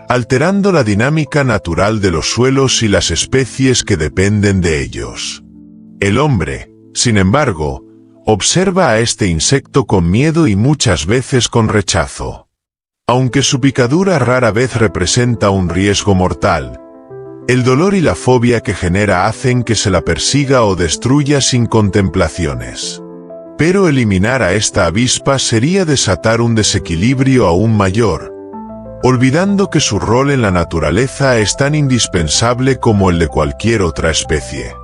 alterando la dinámica natural de los suelos y las especies que dependen de ellos. El hombre, sin embargo, observa a este insecto con miedo y muchas veces con rechazo. Aunque su picadura rara vez representa un riesgo mortal, el dolor y la fobia que genera hacen que se la persiga o destruya sin contemplaciones. Pero eliminar a esta avispa sería desatar un desequilibrio aún mayor, olvidando que su rol en la naturaleza es tan indispensable como el de cualquier otra especie.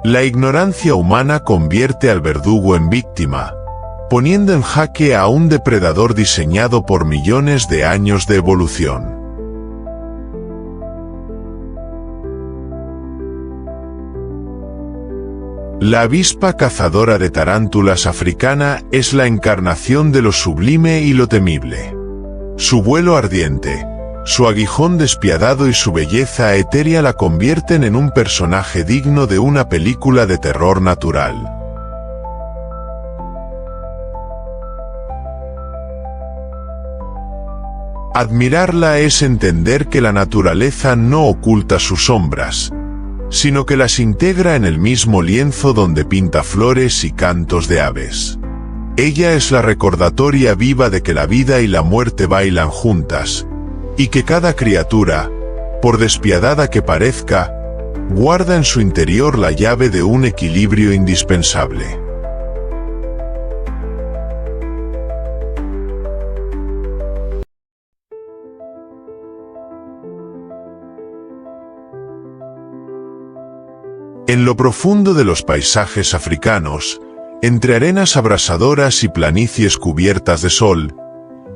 La ignorancia humana convierte al verdugo en víctima, poniendo en jaque a un depredador diseñado por millones de años de evolución. La avispa cazadora de tarántulas africana es la encarnación de lo sublime y lo temible. Su vuelo ardiente, su aguijón despiadado y su belleza etérea la convierten en un personaje digno de una película de terror natural. Admirarla es entender que la naturaleza no oculta sus sombras, sino que las integra en el mismo lienzo donde pinta flores y cantos de aves. Ella es la recordatoria viva de que la vida y la muerte bailan juntas, y que cada criatura, por despiadada que parezca, guarda en su interior la llave de un equilibrio indispensable. En lo profundo de los paisajes africanos, entre arenas abrasadoras y planicies cubiertas de sol,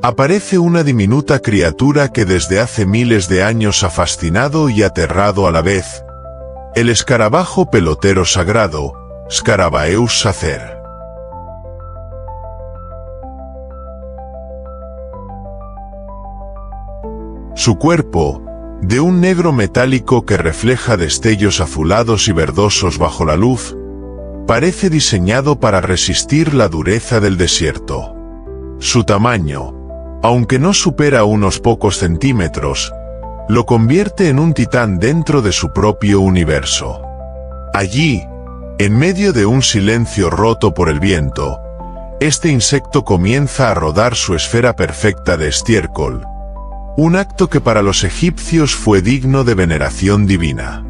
aparece una diminuta criatura que desde hace miles de años ha fascinado y aterrado a la vez: el escarabajo pelotero sagrado, Scarabaeus sacer. Su cuerpo, de un negro metálico que refleja destellos azulados y verdosos bajo la luz, parece diseñado para resistir la dureza del desierto. Su tamaño, aunque no supera unos pocos centímetros, lo convierte en un titán dentro de su propio universo. Allí, en medio de un silencio roto por el viento, este insecto comienza a rodar su esfera perfecta de estiércol, un acto que para los egipcios fue digno de veneración divina.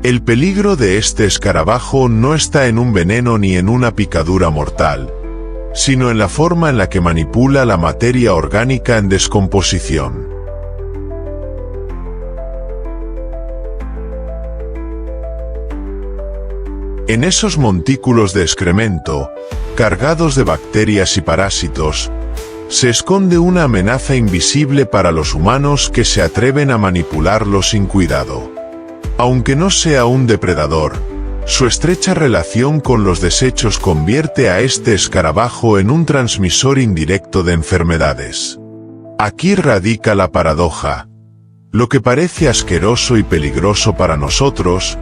El peligro de este escarabajo no está en un veneno ni en una picadura mortal, sino en la forma en la que manipula la materia orgánica en descomposición. En esos montículos de excremento, cargados de bacterias y parásitos, se esconde una amenaza invisible para los humanos que se atreven a manipularlo sin cuidado. Aunque no sea un depredador, su estrecha relación con los desechos convierte a este escarabajo en un transmisor indirecto de enfermedades. Aquí radica la paradoja. Lo que parece asqueroso y peligroso para nosotros,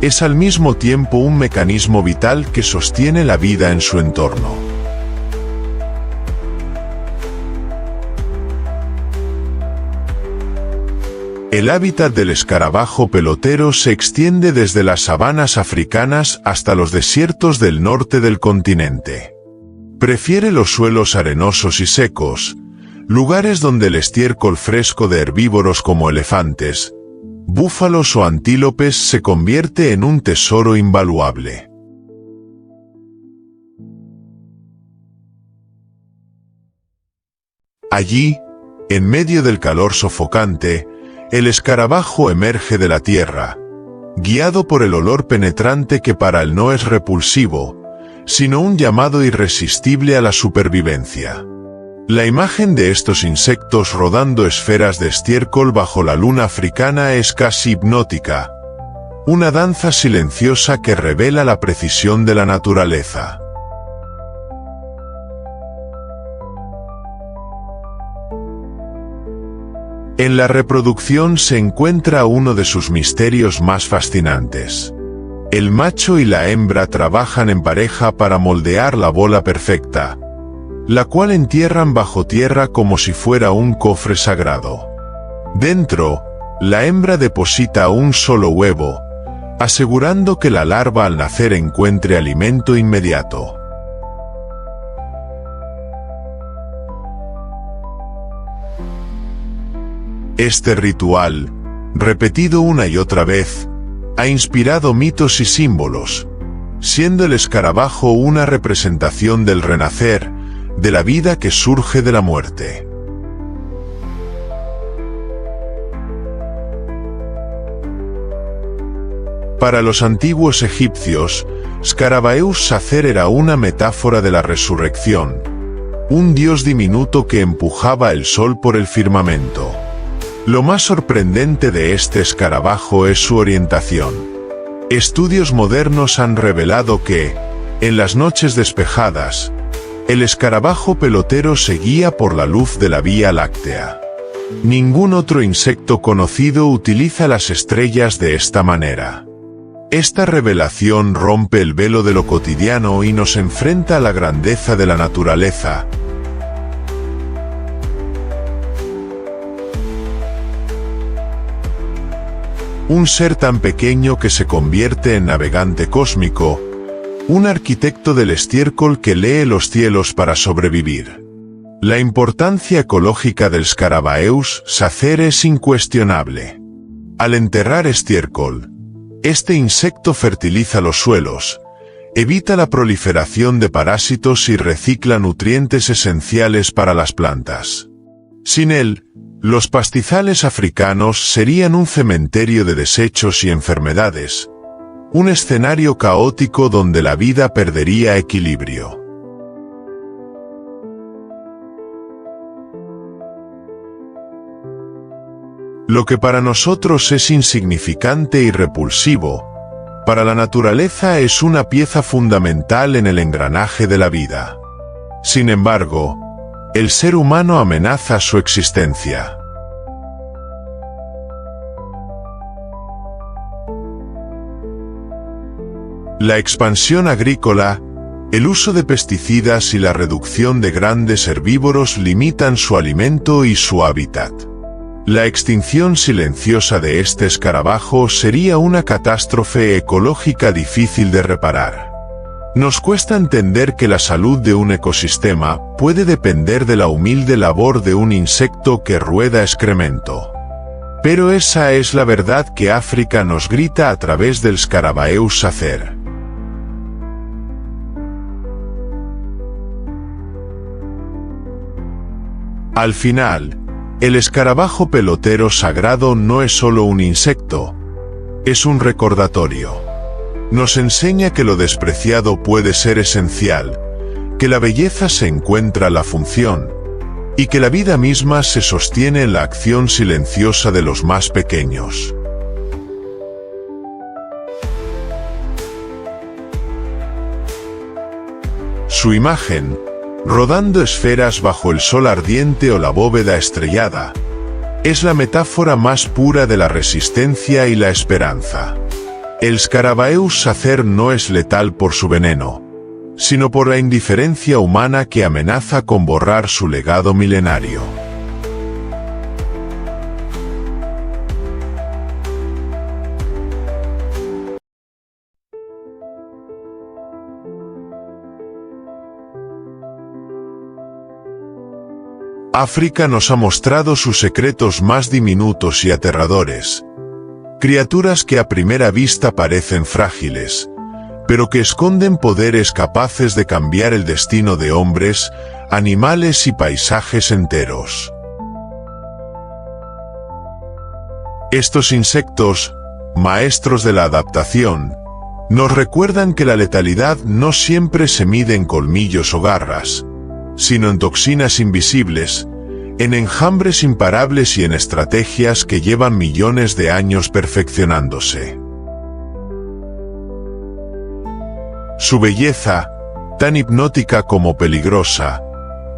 es al mismo tiempo un mecanismo vital que sostiene la vida en su entorno. El hábitat del escarabajo pelotero se extiende desde las sabanas africanas hasta los desiertos del norte del continente. Prefiere los suelos arenosos y secos, lugares donde el estiércol fresco de herbívoros como elefantes, búfalos o antílopes se convierte en un tesoro invaluable. Allí, en medio del calor sofocante, el escarabajo emerge de la tierra, guiado por el olor penetrante que para él no es repulsivo, sino un llamado irresistible a la supervivencia. La imagen de estos insectos rodando esferas de estiércol bajo la luna africana es casi hipnótica, una danza silenciosa que revela la precisión de la naturaleza. En la reproducción se encuentra uno de sus misterios más fascinantes. El macho y la hembra trabajan en pareja para moldear la bola perfecta, la cual entierran bajo tierra como si fuera un cofre sagrado. Dentro, La hembra deposita un solo huevo, asegurando que la larva al nacer encuentre alimento inmediato. Este ritual, repetido una y otra vez, ha inspirado mitos y símbolos, siendo el escarabajo una representación del renacer, de la vida que surge de la muerte. Para los antiguos egipcios, Scarabaeus Sacer era una metáfora de la resurrección, un dios diminuto que empujaba el sol por el firmamento. Lo más sorprendente de este escarabajo es su orientación. Estudios modernos han revelado que, en las noches despejadas, el escarabajo pelotero se guía por la luz de la Vía Láctea. Ningún otro insecto conocido utiliza las estrellas de esta manera. Esta revelación rompe el velo de lo cotidiano y nos enfrenta a la grandeza de la naturaleza. Un ser tan pequeño que se convierte en navegante cósmico, un arquitecto del estiércol que lee los cielos para sobrevivir. La importancia ecológica del Scarabaeus Sacer es incuestionable. Al enterrar estiércol, este insecto fertiliza los suelos, evita la proliferación de parásitos y recicla nutrientes esenciales para las plantas. Sin él, los pastizales africanos serían un cementerio de desechos y enfermedades, un escenario caótico donde la vida perdería equilibrio. Lo que para nosotros es insignificante y repulsivo, para la naturaleza es una pieza fundamental en el engranaje de la vida. Sin embargo, el ser humano amenaza su existencia. La expansión agrícola, el uso de pesticidas y la reducción de grandes herbívoros limitan su alimento y su hábitat. La extinción silenciosa de este escarabajo sería una catástrofe ecológica difícil de reparar. Nos cuesta entender que la salud de un ecosistema puede depender de la humilde labor de un insecto que rueda excremento. Pero esa es la verdad que África nos grita a través del Scarabaeus Sacer. Al final, el escarabajo pelotero sagrado no es solo un insecto, es un recordatorio. Nos enseña que lo despreciado puede ser esencial, que la belleza se encuentra en la función, y que la vida misma se sostiene en la acción silenciosa de los más pequeños. Su imagen, rodando esferas bajo el sol ardiente o la bóveda estrellada, es la metáfora más pura de la resistencia y la esperanza. El Scarabaeus Sacer no es letal por su veneno, sino por la indiferencia humana que amenaza con borrar su legado milenario. África nos ha mostrado sus secretos más diminutos y aterradores. Criaturas que a primera vista parecen frágiles, pero que esconden poderes capaces de cambiar el destino de hombres, animales y paisajes enteros. Estos insectos, maestros de la adaptación, nos recuerdan que la letalidad no siempre se mide en colmillos o garras, sino en toxinas invisibles, en enjambres imparables y en estrategias que llevan millones de años perfeccionándose. Su belleza, tan hipnótica como peligrosa,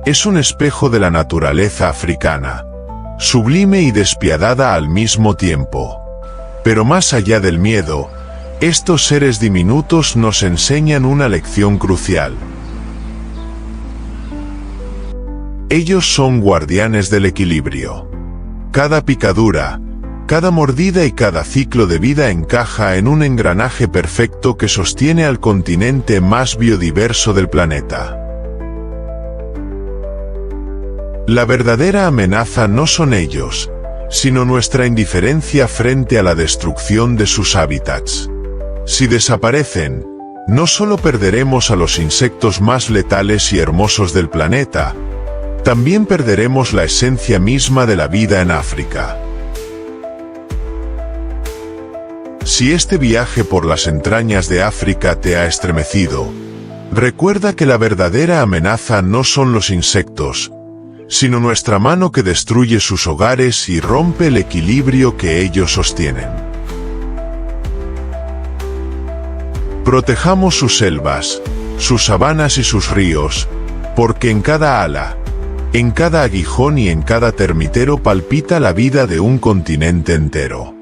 es un espejo de la naturaleza africana, sublime y despiadada al mismo tiempo. Pero más allá del miedo, estos seres diminutos nos enseñan una lección crucial. Ellos son guardianes del equilibrio. Cada picadura, Cada mordida y cada ciclo de vida encaja en un engranaje perfecto que sostiene al continente más biodiverso del planeta. La verdadera amenaza no son ellos, sino nuestra indiferencia frente a la destrucción de sus hábitats. Si desaparecen, no solo perderemos a los insectos más letales y hermosos del planeta, también perderemos la esencia misma de la vida en África. Si este viaje por las entrañas de África te ha estremecido, recuerda que la verdadera amenaza no son los insectos, sino nuestra mano que destruye sus hogares y rompe el equilibrio que ellos sostienen. Protejamos sus selvas, sus sabanas y sus ríos, porque en cada ala, en cada aguijón y en cada termitero palpita la vida de un continente entero.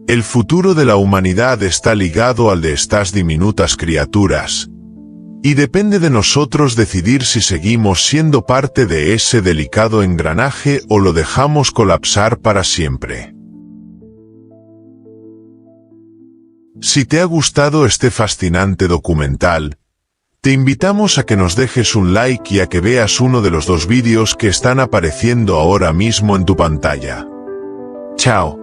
El futuro de la humanidad está ligado al de estas diminutas criaturas, y depende de nosotros decidir si seguimos siendo parte de ese delicado engranaje o lo dejamos colapsar para siempre. Si te ha gustado este fascinante documental, te invitamos a que nos dejes un like y a que veas uno de los 2 vídeos que están apareciendo ahora mismo en tu pantalla. Chao.